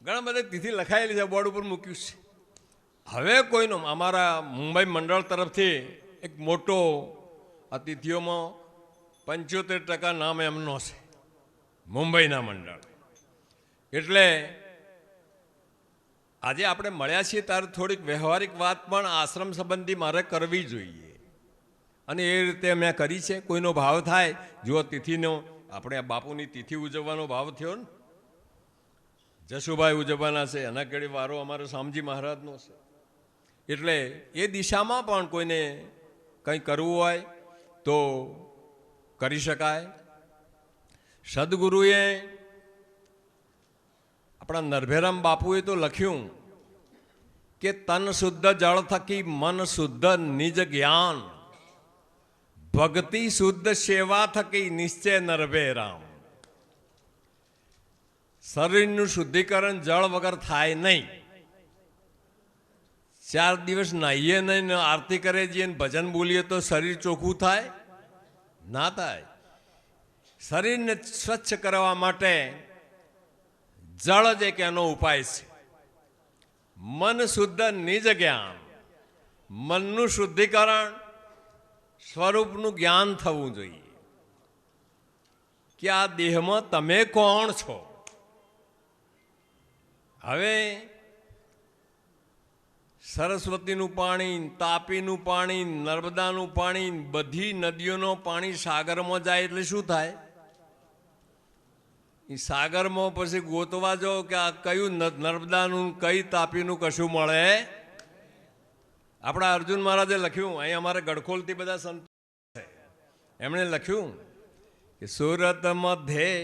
ઘણા બધા તિથિ લખાયેલી છે, બોર્ડ ઉપર મૂક્યું છે. હવે કોઈનો અમારા મુંબઈ મંડળ તરફથી એક મોટો આ તિથિઓમાં 75% નામ એમનો છે, મુંબઈના મંડળ. એટલે આજે આપણે મળ્યા છીએ ત્યારે થોડીક વ્યવહારિક વાત પણ આશ્રમ સંબંધી મારે કરવી જોઈએ, અને એ રીતે મેં કરી છે. કોઈનો ભાવ થાય, જો તિથિનો આપણે આ બાપુની તિથિ ઉજવવાનો ભાવ થયો ને, જશુભાઈ ઉજવવાના છે, એના કેળી વારો અમારો શામજી મહારાજનો છે. એટલે એ દિશામાં પણ કોઈને કંઈ કરવું હોય તો કરી શકાય. સદગુરુએ આપણા નરભેરામ બાપુએ તો લખ્યું કે તન શુદ્ધ જળ થકી મન શુદ્ધ નિજ જ્ઞાન, ભક્તિ શુદ્ધ સેવા થકી નિશ્ચય નરભેરામ. શરીરનું શુદ્ધિકરણ જળ વગર થાય નહીં. 4 દિવસ નાહીએ નહીં, આરતી કરે જઈએ, ભજન બોલીએ તો શરીર ચોખ્ખું થાય? ના થાય. શરીરને સ્વચ્છ કરવા માટે જળ જ એક એનો ઉપાય છે. મન શુદ્ધ નિજ જ્ઞાન, મનનું શુદ્ધિકરણ, સ્વરૂપનું જ્ઞાન થવું જોઈએ કે આ દેહમાં તમે કોણ છો. હવે સરસ્વતીનું પાણી, તાપીનું પાણી, નર્મદાનું પાણી, બધી નદીઓનું પાણી સાગરમાં જાય એટલે શું થાય? એ સાગરમાં પછી ગોતવા જાઓ કે આ કયું નર્મદાનું કઈ તાપીનું કશું મળે. આપણા અર્જુન મહારાજે લખ્યું, અહીં અમારે ગડખોલથી બધા સંતો છે, એમણે લખ્યું કે સુરત મધ્યે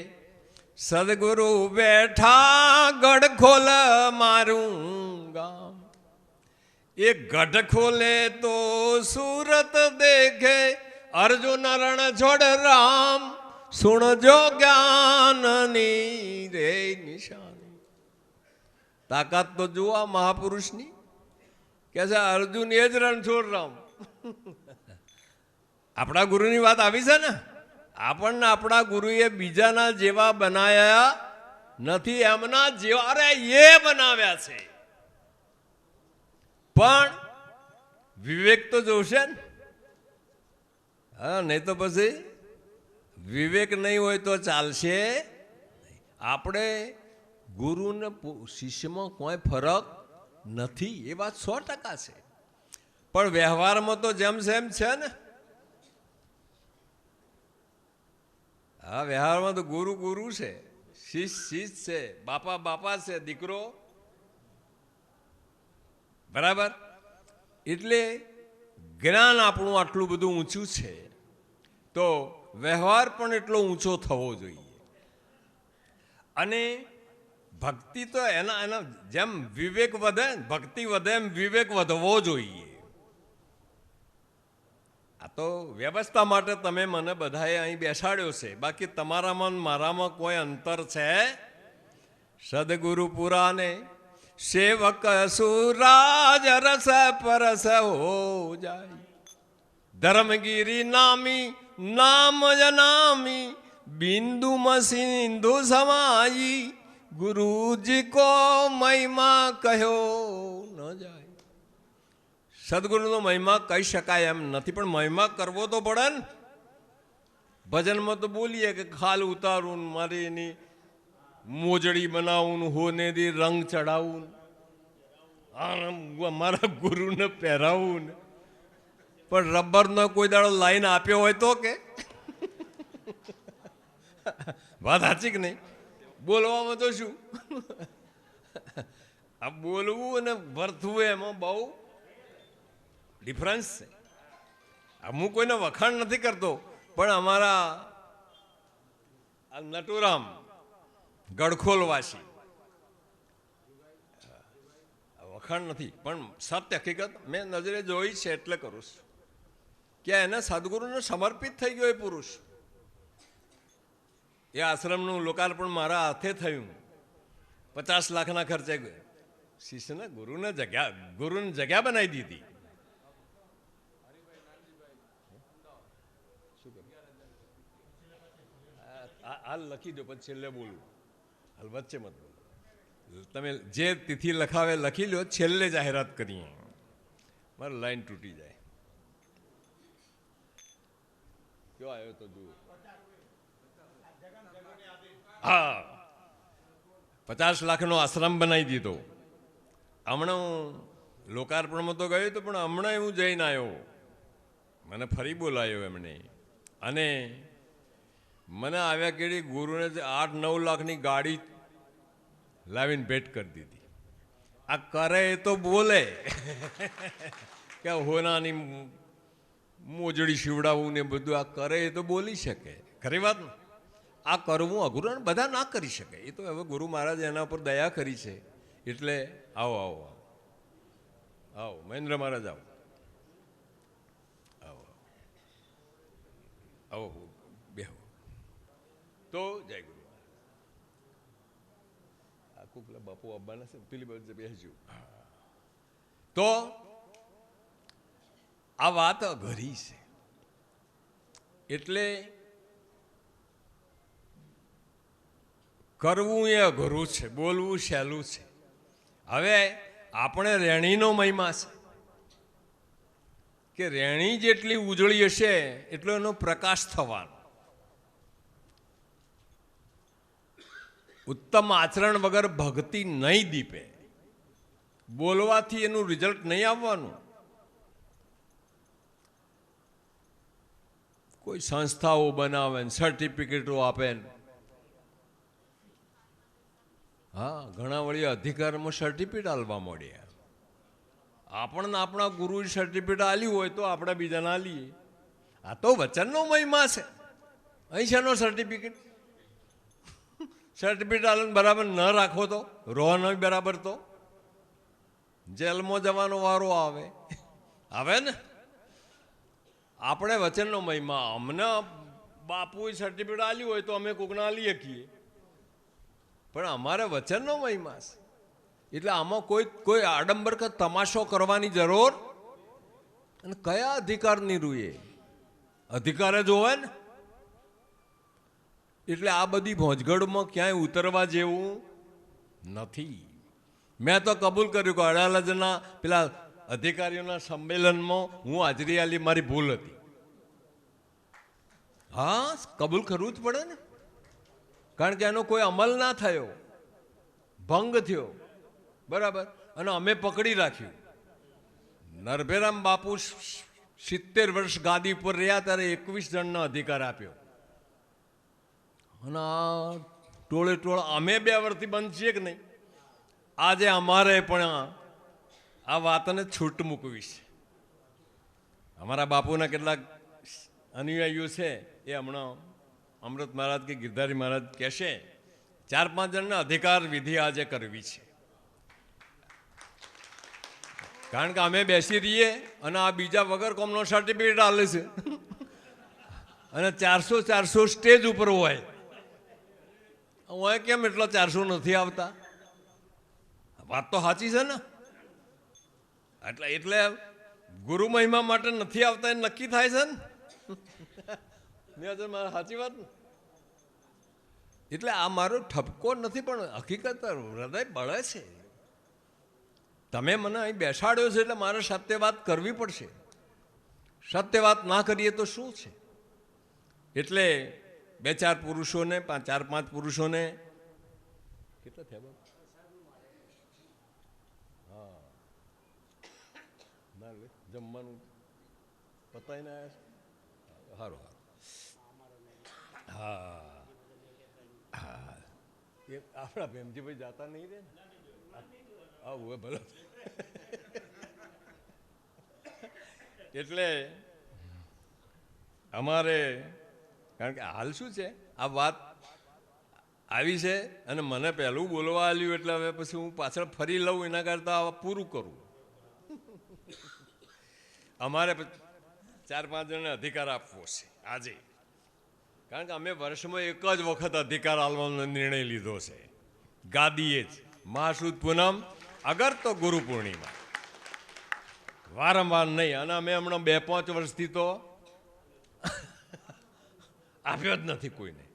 સદગુરુ બેઠા, ગડખોલ મારું ગામ. એ ગઢખોલે તો સુરત દેખે, અર્જુન રણ છોડ રામ, સુણજો જ્ઞાનની રે નિશાની. તાકાત તો જુઓ આ મહાપુરુષની, કે છે અર્જુન એ જ રણછોડ રામ. આપણા ગુરુની વાત આવી છે ને. આપણને આપણા ગુરુએ બીજાના જેવા બનાયા નથી, એમના જેવા અરે એ બનાવ્યા છે. પણ વિવેક તો જોશે ને. હા, નહીં તો પછી વિવેક નહીં હોય તો ચાલશે. આપણે ગુરુને શિષ્યમાં કોઈ ફરક નથી, એ વાત 100% છે. પણ વ્યવહારમાં તો જેમ સેમ છે ને. હા, વ્યવહારમાં તો ગુરુ ગુરુ છે, શિષ્ય શિષ્ય છે, બાપા બાપા છે, દીકરો બરાબર. એટલે જ્ઞાન આપણું આટલું બધું ઊંચું છે તો વ્યવહાર પણ એટલો ઊંચો થવો જોઈએ. અને ભક્તિ તો એના જેમ વિવેક વધે, ભક્તિ વધે એમ વિવેક વધવો જોઈએ. આ તો વ્યવસ્થા માટે તમે મને બધાએ અહીં બેસાડ્યો છે, બાકી તમારામાં મારામાં કોઈ અંતર છે? સદગુરુ પુરાને સેવક સુરાજ રસ પરસ હો જાય, ધર્મગીરી નામી નામ જનામી, બિંદુ સિંધુ સમાઈ, ગુરુજી કો મહિમા કહ્યો ન જાય. સદગુરુનો મહિમા કહી શકાય એમ નથી, પણ મહિમા કરવો તો પડે ને. ભજનમાં તો બોલીએ કે ખાલ ઉતારું, મારી એની મોજડી બનાવું, હોનેથી રંગ ચડાવું, મારા ગુરુને પહેરાવું, પણ રબરનો કોઈ દાડો લાઈન આપ્યો હોય તો કે વાત સાચી કે નહીં? બોલવામાં તો શું, આ બોલવું અને વર્તવું એમાં બહુ ડિફરન્સ છે. હું કોઈને વખાણ નથી કરતો, પણ અમારા નટુરામ ગડખોલવાસી, વખાણ નથી પણ સત્ય હકીકત મેં નજરે જોઈ છે એટલે કરું છું કે એને સદગુરુને સમર્પિત થઈ ગયો એ પુરુષ. એ આશ્રમનું લોકાર્પણ મારા હાથે થયું, 50 લાખના ખર્ચે. શિષ્યને ગુરુને જગ્યા બનાવી દીધી. હાલ લખી દો, પછી છેલ્લે બોલું. હાલ વચ્ચે મત બોલો. તમે જે તિથિ લખાવે લખી લો, છેલ્લે જાહેરાત કરીએ, મારી લાઈન તૂટી જાય. કયો આવ્યો તો જુઓ. હા, 50 લાખનો આશ્રમ બનાવી દીધો. હમણાં હું લોકાર્પણમાં તો ગયો હતો, પણ હમણાં હું જઈને આવ્યો, મને ફરી બોલાયો એમણે. અને મને આવ્યા કેડી ગુરુને 8-9 લાખની ગાડી લાવીને ભેટ કરી દીધી. આ કરે એ તો બોલે કે હોનાની મોજડી શીવડાવું ને બધું, આ કરે એ તો બોલી શકે, ખરી વાત ને? આ કરવું અઘરું, બધા ના કરી શકે. એ તો હવે ગુરુ મહારાજ એના ઉપર દયા કરી છે. એટલે આવો આવો આવો આવો મહેન્દ્ર મહારાજ આવો આવો આવો બેહો. તો જય ગુરુ. આખું પેલા બાપુ આવવાના છે, પેલી બાજુ બેસજો. તો આ વાત અઘરી છે. એટલે કરવું એ અઘરું છે, બોલવું સહેલું છે. હવે આપણે રેણીનો મહિમા છે કે રેણી જેટલી ઉજળી હશે એટલો એનો પ્રકાશ થવાનો. ઉત્તમ આચરણ વગર ભક્તિ નહીં દીપે. બોલવાથી એનું રિઝલ્ટ નહીં આવવાનું. કોઈ સંસ્થાઓ બનાવે ને સર્ટિફિકેટો આપે ને, હા, ઘણા વળી અધિકારમાં સર્ટિફિકેટ આલવા મળ્યા. આપણને આપણા ગુરુએ સર્ટિફિકેટ આલ્યું હોય તો આપણે બીજાને આલીએ. આ તો વચનનો મહિમા છે. અહીં શેનો સર્ટિફિકેટ? સર્ટિફિકેટ આલીને બરાબર ન રાખો તો, રો નહીં બરાબર તો જેલમાં જવાનો વારો આવે. આવે ને? આપણે વચનનો મહિમા. અમને બાપુએ સર્ટિફિકેટ આલ્યું હોય તો અમે કોકને આલી શકીએ, પણ અમારે વચનનો મહિમા છે. એટલે આમાં કોઈ આડંબર કે તમાશો કરવાની જરૂર. અને કયા અધિકારની રૂએ? અધિકારે જોવે ને. એટલે આ બધી ભોંજગઢમાં ક્યાંય ઉતરવા જેવું નથી. મેં તો કબૂલ કર્યું કે અડાલજના પેલા અધિકારીઓના સંમેલનમાં હું હાજરી આલી, મારી ભૂલ હતી. હા, કબૂલ કરવું જ પડે ને, કારણ કે એનો કોઈ અમલ ના થયો, ભંગ થયો, બરાબર. અને અમે પકડી રાખ્યું. નરભેરામ બાપુ 70 વર્ષ ગાદી ઉપર રહ્યા ત્યારે 21 જણનો અધિકાર આપ્યો. અને આ ટોળે ટોળા અમે 2 વર્ષથી બંધ છીએ કે નહીં. આજે અમારે પણ આ વાતને છૂટ મૂકવી છે. અમારા બાપુના કેટલાક અનુયાયીઓ છે, એ હમણાં અમૃત મહારાજ કે ગિરધારી મહારાજ કહેશે 4-5 જણને અધિકાર વિધિ આજે કરવી છે. કારણ કે અમે બેસી રહીએ અને આ બીજા વગર કોમનો સર્ટિફિકેટ આલે છે અને 400 સ્ટેજ ઉપર હોય. હું કેમ એટલો 400 નથી આવતા? વાત તો સાચી છે ને. એટલે ગુરુ મહિમા માટે નથી આવતા એ નક્કી થાય છે ને. મારા સાચી વાત ને. એટલે આ મારો ઠપકો નથી, પણ હકીકત હૃદય બળે છે. તમે મને અહીં બેસાડ્યો છે એટલે મારે સત્ય વાત કરવી પડશે. સત્ય વાત ના કરીએ તો શું છે? એટલે 2-4 પુરુષોને 4-5 પુરુષોને કેટલા થયા બાબા? હા, ના લે જમવાનું પતાવીને આવ્યા. સારું હા હા, એ આપણા ભેમજીભાઈ જાતા નહીં રે. આવું ભલે. એટલે અમારે, કારણ કે હાલ શું છે, આ વાત આવી છે અને મને પહેલું બોલવા આવ્યું એટલે હવે પછી હું પાછળ ફરી લઉં એના કરતાં પૂરું કરું. અમારે 4-5 જણને અધિકાર આપવો છે આજે. કારણ કે અમે વર્ષમાં એક જ વખત અધિકાર આપવાનો નિર્ણય લીધો છે, ગાદીએ જ. મહાસુદ પૂનમ અગર તો ગુરુ પૂર્ણિમા, વારંવાર નહીં. અને અમે હમણાં 2-5 વર્ષથી તો આપ્યો જ નથી કોઈને.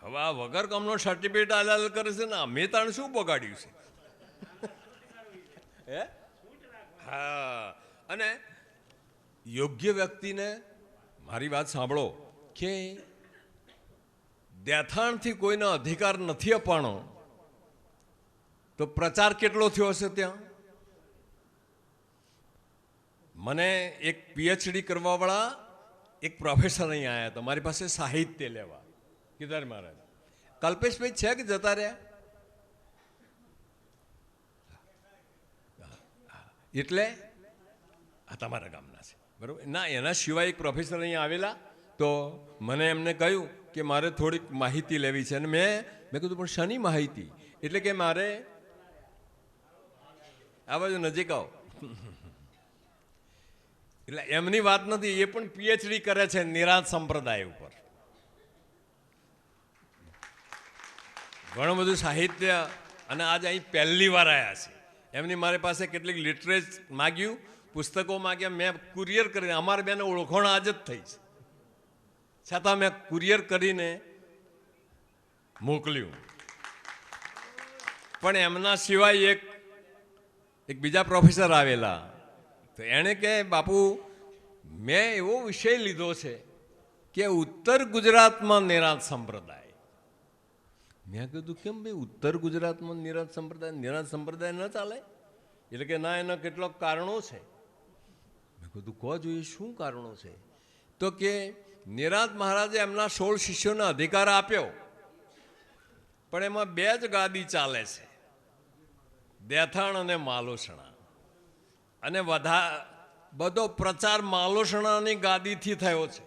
હવે આ વગર કમનો સર્ટિફિકેટ આલાલ કરે છે ને, અમે તાણ શું બગાડ્યું છે? હે હા. અને યોગ્ય વ્યક્તિને મારી વાત સાંભળો કે દેથાણથી કોઈનો અધિકાર નથી અપાણો તો પ્રચાર કેટલો થયો હશે ત્યાં? મને એક PhD કરવાવાળા એક પ્રોફેસર અહીં આવ્યા હતા મારી પાસે સાહિત્ય લેવા. કેદાર મહારાજ કલ્પેશભાઈ છે કે જતા રહ્યા? એટલે આ તમારા ગામના છે બરાબર ના? એના સિવાય એક પ્રોફેસર અહીં આવેલા તો મને એમને કહ્યું કે મારે થોડીક માહિતી લેવી છે. અને મેં કીધું પણ શાની માહિતી? એટલે કે મારે આ બાજુ નજીક આવો. એટલે એમની વાત નથી, એ પણ PhD કરે છે નિરાંત સંપ્રદાય ઉપર. ઘણું બધું સાહિત્ય. અને આજે અહીં પહેલી વાર આવ્યા છે. એમની મારી પાસે કેટલીક લિટરેચર માગ્યું, પુસ્તકો માગ્યા. મેં કુરિયર કરીને, અમારે બેને ઓળખોણ આજ જ થઈ છે, છતાં મેં કુરિયર કરીને મોકલ્યું. પણ એમના સિવાય એક બીજા પ્રોફેસર આવેલા તો એણે કે બાપુ મેં એવો વિષય લીધો છે કે ઉત્તર ગુજરાતમાં નિરાંત સંપ્રદાય. મેં કીધું કેમ ભાઈ ઉત્તર ગુજરાતમાં નિરાંત સંપ્રદાય ન ચાલે? એટલે કે ના, એના કેટલાક કારણો છે. મેં કીધું કહો જોઈએ શું કારણો છે? તો કે નિરાંત મહારાજે એમના 16 શિષ્યોને અધિકાર આપ્યો, પણ એમાં 2 જ ગાદી ચાલે છે, દેથાણ અને માલોસણા. અને બધો પ્રચાર માલોસણાની ગાદીથી થયો છે.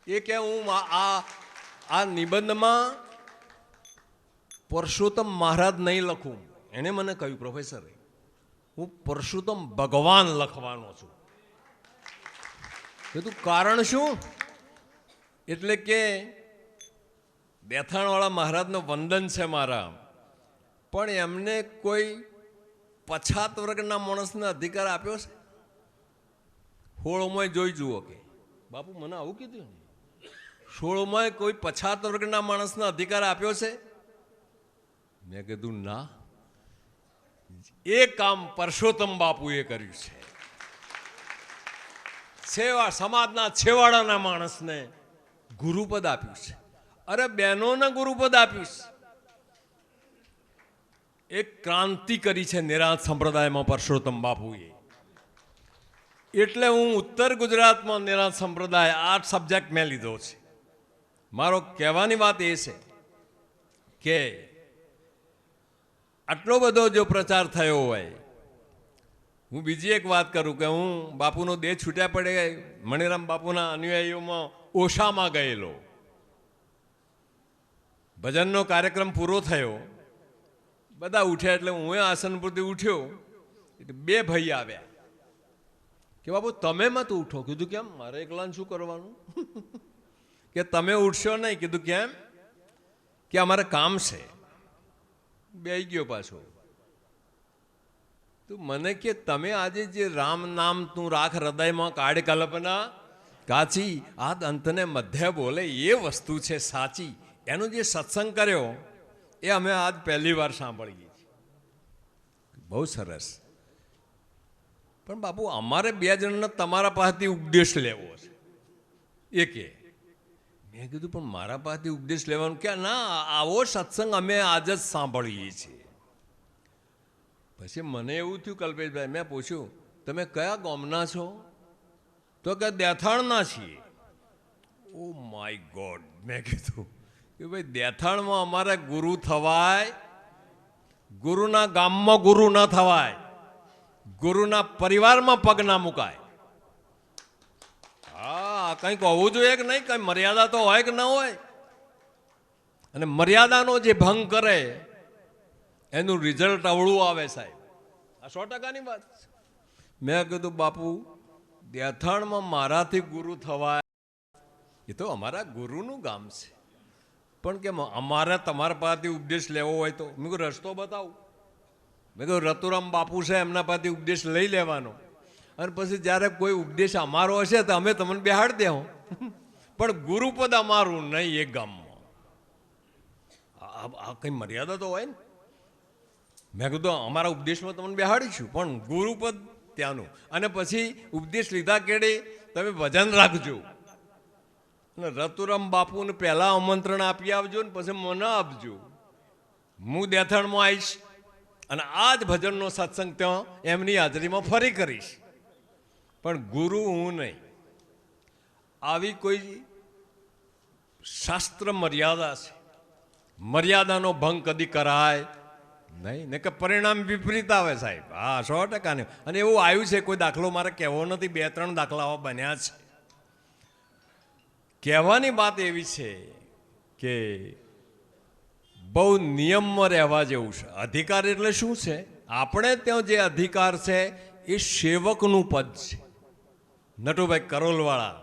એ કે હું આ નિબંધમાં પરસોત્તમ મહારાજ નહીં લખું. એણે મને કહ્યું પ્રોફેસરે, હું પરસોત્તમ ભગવાન લખવાનો છું. કીધું કારણ શું? એટલે કે દેથાણવાળા મહારાજનું વંદન છે મારા, પણ એમને કોઈ પછાત વર્ગના માણસને અધિકાર આપ્યો છે? 16માં જોઈ જુઓ કે બાપુ મને આવું કીધું ને, 16માં કોઈ પછાત વર્ગના માણસને અધિકાર આપ્યો છે? મેં કીધું ના, એ કામ પરસોત્તમ બાપુએ કર્યું છે. સમાજના છેવાડાના માણસને ગુરુપદ આપ્યું છે. અરે બહેનોને ગુરુપદ આપ્યું છે. એક ક્રાંતિ કરી છે નિરાંત સંપ્રદાયમાં પરસોત્તમ બાપુએ. એટલે હું ઉત્તર ગુજરાતમાં નિરાંત સંપ્રદાય 8 સબ્જેક્ટ મેં લીધો છે. મારો કહેવાની વાત એ છે કે આટલો બધો જો પ્રચાર થયો હોય, હું બીજી એક વાત કરું કે હું બાપુનો દેહ છૂટ્યા પડે મણિરામ બાપુના અનુયાયીઓમાં ઓશામાં ગયેલો. ભજનનો કાર્યક્રમ પૂરો થયો, બધા ઉઠ્યા એટલે હું આસન પરથી ઉઠ્યો એટલે બે ભાઈ આવ્યા કે બાપુ તમે મત ઉઠો. કીધું કેમ? મારે એકલાને શું કરવાનું? કે તમે ઉઠશો નહીં. કીધું કેમ? કે અમારે કામ છે. બેસી ગયો પાછો. તો મને કે તમે આજે જે રામ નામ તું રાખ હૃદયમાં કાઢ કલ્પના કાચી, આ અંતને મધ્ય બોલે એ વસ્તુ છે સાચી. એનો જે સત્સંગ કર્યો એ અમે આજ પહેલી વાર સાંભળીએ છીએ. બહુ સરસ. પણ બાપુ અમારે બે જણને તમારા પાસેથી ઉપદેશ લેવો છે. એ કે મેં કીધું પણ મારા પાસેથી ઉપદેશ લેવાનું કે ના, આવો સત્સંગ અમે આજ જ સાંભળીએ છીએ. પછી મને એવું થયું કલ્પેશભાઈ, મેં પૂછ્યું તમે કયા ગામના છો? તો કે દેથાણના છીએ. Oh my God. મેં કીધું કે ભાઈ દેથાણમાં અમારે ગુરુ થવાય, ગુરુના ગામમાં ગુરુ ન થવાય, ગુરુના પરિવારમાં પગ ના મુકાય. હા, કંઈક હોવું જોઈએ કે નહીં? કંઈ મર્યાદા તો હોય કે ન હોય? અને મર્યાદાનો જે ભંગ કરે એનું રિઝલ્ટ અવળું આવે સાહેબ. આ 100%ની વાત છે. મેં કીધું બાપુ દેથાણમાં મારાથી ગુરુ થવાય, એ તો અમારા ગુરુનું ગામ છે, પણ કે અમારે તમારા પાસેથી ઉપદેશ લેવો હોય તો મેં કહ્યું રસ્તો બતાવું. મેં કહ્યું રતુરામ બાપુ છે એમના પાસેથી ઉપદેશ લઈ લેવાનો, અને પછી જ્યારે કોઈ ઉપદેશ અમારો હશે તો અમે તમને બેહાડ દેવું, પણ ગુરુપદ અમારું નહીં એ ગામમાં. આ કંઈ મર્યાદા તો હોય ને. મેં કીધું અમારા ઉપદેશમાં તમને બેહાડીશું પણ ગુરુપદ ત્યાંનું. અને પછી ઉપદેશ લીધા કેડે તમે ભજન રાખજો અને રતુરામ બાપુને પહેલાં આમંત્રણ આપી આવજો ને પછી મને આપજો. હું દેથાણમાં આવીશ અને આ જ ભજનનો સત્સંગ ત્યાં એમની હાજરીમાં ફરી કરીશ, પણ ગુરુ હું નહીં. આવી કોઈ શાસ્ત્ર મર્યાદા છે, મર્યાદાનો ભંગ કદી કરાય નહીં, ને કે પરિણામ વિપરીત આવે સાહેબ. હા, 100%. અને એવું આવ્યું છે, કોઈ દાખલો મારે કહેવો નથી, 2-3 દાખલાઓ બન્યા છે. કહેવાની વાત એવી છે કે બહુ નિયમમાં રહેવા જેવું છે. અધિકાર એટલે શું છે? આપણે ત્યાં જે અધિકાર છે એ સેવકનું પદ છે. નટુભાઈ કરોલવાળા,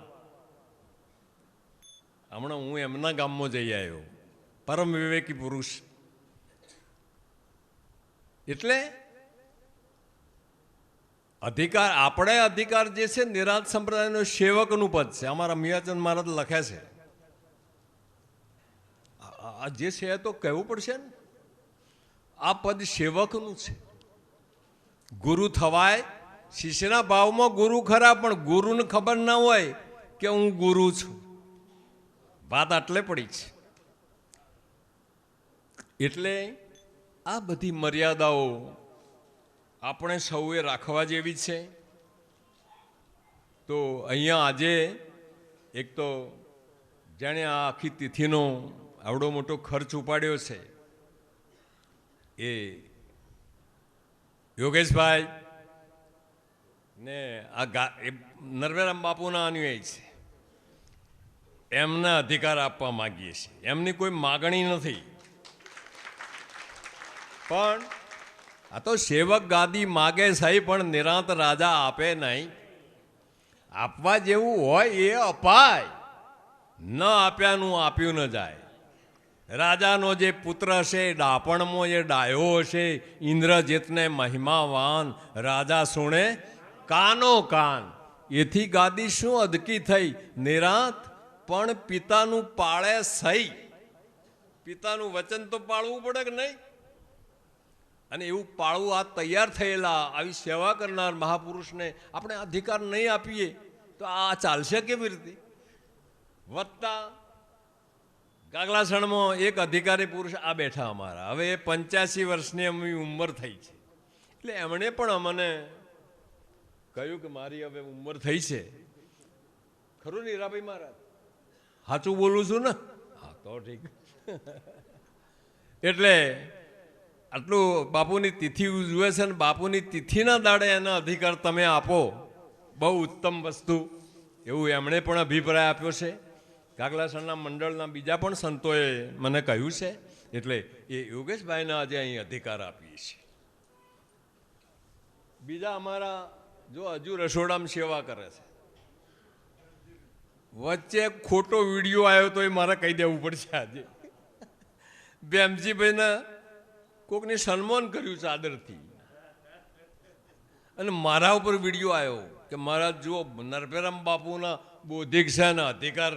હમણાં હું એમના ગામમાં જઈ આવ્યો, પરમ વિવેકી પુરુષ. એટલે અધિકાર, આપણે અધિકાર જે છે નિરાંત સંપ્રદાયનો સેવકનું પદ છે. અમારા મિયાચંદ મહારાજ લખે છે. આ જે છે તો કહેવું પડશે ને, આ પદ સેવકનું છે. ગુરુ થવાય, શિષ્યના ભાવમાં ગુરુ ખરા, પણ ગુરુને ખબર ના હોય કે હું ગુરુ છું. વાત આટલે પડી છે. એટલે આ બધી મર્યાદાઓ આપણે સૌએ રાખવા જેવી છે. તો અહીંયા આજે એક તો જેણે આ આખી તિથિનો આવડો મોટો ખર્ચ ઉપાડ્યો છે એ યોગેશભાઈ ને આ નરવેરામ બાપુના અનુયાયી છે. એમને અધિકાર આપવા માગીએ છીએ. એમની કોઈ માગણી નથી, પણ આ તો સેવક ગાદી માગે સહી, પણ નિરાંત રાજા આપે નહીં. આપવા જેવું હોય એ અપાય, ન આપ્યાનું આપ્યું ન જાય. રાજાનો જે પુત્ર હશે ડાપણમાં એ ડાયો હશે, ઇન્દ્રજીતને મહિમાવાન રાજા સુણે કાનો કાન. એથી ગાદી શું અદકી થઈ? નિરાંત પણ પિતાનું પાળે સહી. પિતાનું વચન તો પાળવું પડે કે નહીં? અને એવું પાળવું આ તૈયાર થયેલા આવી સેવા કરનાર મહાપુરુષને આપણે અધિકાર નહીં આપીએ તો આ ચાલશે કેવી રીતે? વત્તા ગાગલાસણમાં એક અધિકારી પુરુષ આ બેઠા અમારા, હવે એ 85 વર્ષની અમારી ઉંમર થઈ છે. એટલે એમણે પણ અમને કહ્યું કે મારી હવે ઉંમર થઈ છે. ખરું ને હીરાભાઈ મહારાજ? સાચું બોલું છું ને? હા, તો ઠીક. એટલે આટલું બાપુની તિથિ ઉજવે છે ને બાપુની તિથિના દાડે એના અધિકાર તમે આપો, બહુ ઉત્તમ વસ્તુ, એવું એમણે પણ અભિપ્રાય આપ્યો છે. કાગલાસરના મંડળના બીજા પણ સંતોએ મને કહ્યું છે, એટલે એ યોગેશભાઈને આજે અહીં અધિકાર આપીએ છીએ. બીજા અમારા જો હજુ રસોડામાં સેવા કરે છે, વચ્ચે ખોટો વિડીયો આવ્યો તો એ મારે કહી દેવું પડશે આજે. બેમજીભાઈને કોકને સન્માન કર્યું ચાદરથી અને મારા ઉપર વિડીયો આવ્યો કે મારા જુઓ નરભેરામ બાપુના બૌદ્ધિક છે ને અધિકાર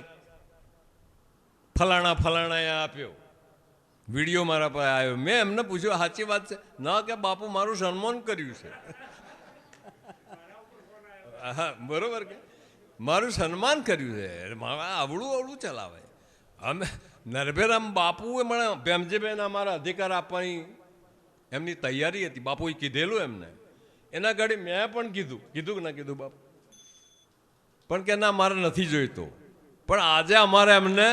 ફલાણા ફલાણાએ આપ્યો. વિડીયો મારા પાસે આવ્યો. મેં એમને પૂછ્યું સાચી વાત છે ના? કે બાપુ મારું સન્માન કર્યું છે. હા બરોબર, કે મારું સન્માન કર્યું છે, અવળું ચલાવે. અમે નરભેરામ બાપુએ મને ભેમજીભાઈને અમારા અધિકાર આપવાની એમની તૈયારી હતી, બાપુએ કીધેલું એમને. એના ઘડી મેં પણ કીધું કે ના કીધું બાપુ, પણ કે ના મારે નથી જોઈતો. પણ આજે અમારે એમને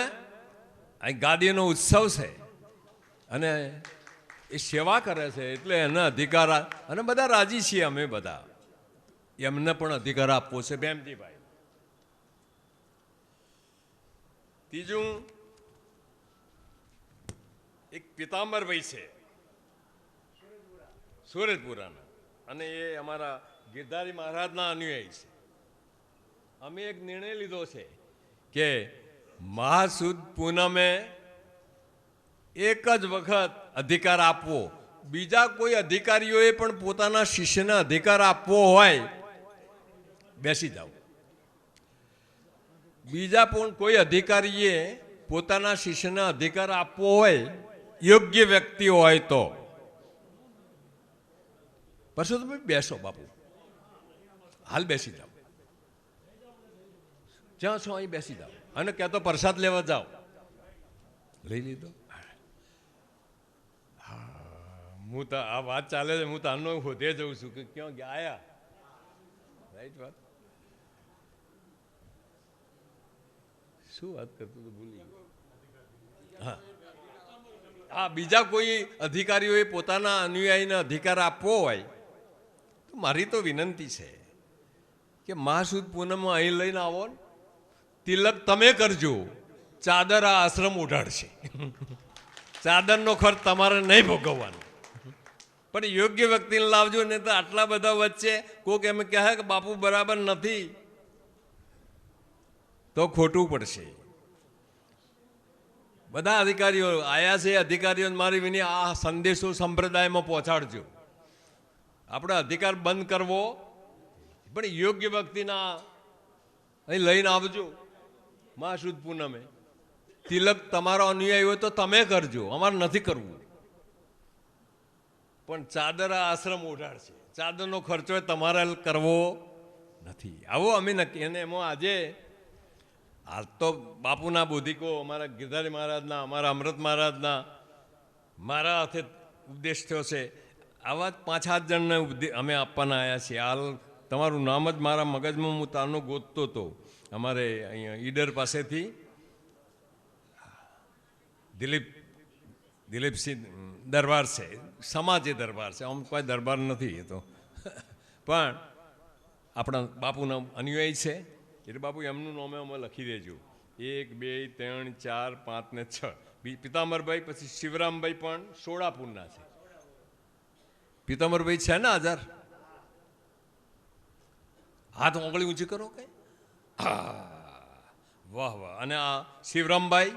અહીં ગાદીનો ઉત્સવ છે અને એ સેવા કરે છે એટલે એને અધિકાર, અને બધા રાજી છીએ અમે બધા, એમને પણ અધિકાર આપવો છે ભેમજીભાઈ. ત્રીજું એક પિતાંબરભાઈ છે સુરજપુરાના, અને એ અમારા ગિરધારી મહારાજના અનુયાયી છે. અમે એક નિર્ણય લીધો છે કે મહાસુદ પૂનમે એક જ વખત અધિકાર આપવો. બીજા કોઈ અધિકારીઓએ પણ પોતાના શિષ્યને અધિકાર આપવો હોય, બેસી જાઓ. બીજા પણ કોઈ અધિકારીએ પોતાના શિષ્યને અધિકાર આપવો હોય, યોગ્ય વ્યક્તિ હોય તો પરસોત્તમભાઈ બેસો બાપુ, હાલ બેસી જાઓ, જ્યાં છો અહીં બેસી જાઓ. અને કહેતો પ્રસાદ લેવા જાઓ, લઈ લીધો. હું તો આ વાત ચાલે છે, હું તો આનો હોદે જઉં છું કે ક્યાં ગયા. રાઈટ વાત. શું વાત કરતું તો ભૂલી ગયો. હા, બીજા કોઈ અધિકારીઓએ પોતાના અનુયાયીને અધિકાર આપવો હોય તો મારી તો વિનંતી છે કે મહાસુદ પૂનમમાં અહીં લઈને આવો ને, તિલક તમે કરજો, ચાદર આ આશ્રમ ઉઢાડશે. ચાદરનો ખર્ચ તમારે નહીં ભોગવવાનો, પણ યોગ્ય વ્યક્તિને લાવજો. ને તો આટલા બધા વચ્ચે કોઈક એમ કહે કે બાપુ બરાબર નથી તો ખોટું પડશે. બધા અધિકારીઓ આયા છે, અધિકારીઓ મારી વિની આ સંદેશો સંપ્રદાયમાં પહોંચાડજો. આપણે અધિકાર બંધ કરવો, પણ યોગ્ય વ્યક્તિના અહીં લઈને આવજો. મહાસુદ પૂનમે તિલક તમારો અનુયાયી હોય તો તમે કરજો, અમારે નથી કરવું. પણ ચાદર આ આશ્રમ ઉઢાડશે, ચાદરનો ખર્ચો તમારે કરવો નથી. આવો અમે નક્કી. અને એમાં આજે હાલ તો બાપુના બૌદ્ધિકો, અમારા ગિરધારી મહારાજના, અમારા અમૃત મહારાજના, મારા હાથે ઉપદેશ થયો છે. આવા 5-7 જણને અમે આપવાના આવ્યા છીએ. હાલ તમારું નામ જ મારા મગજમાં હું તારનો ગોતતો હતો. અમારે અહીંયા ઈડર પાસેથી દિલીપસિંહ દરબાર છે, સમાજે દરબાર છે, આમ કોઈ દરબાર નથી એ તો, પણ આપણા બાપુના અનુયાયી છે. એટલે બાપુ એમનું નામે અમે લખી દેજો. 1, 2, 3, 4, 5 ને 6. પિતાંબરભાઈ, પછી શિવરામભાઈ પણ સોડાપુરના છે. પિતાંબરભાઈ છે ને હાજર? હાથ ઓગળી ઊંચી કરો. કઈ વાહ વાહ. અને આ શિવરામભાઈ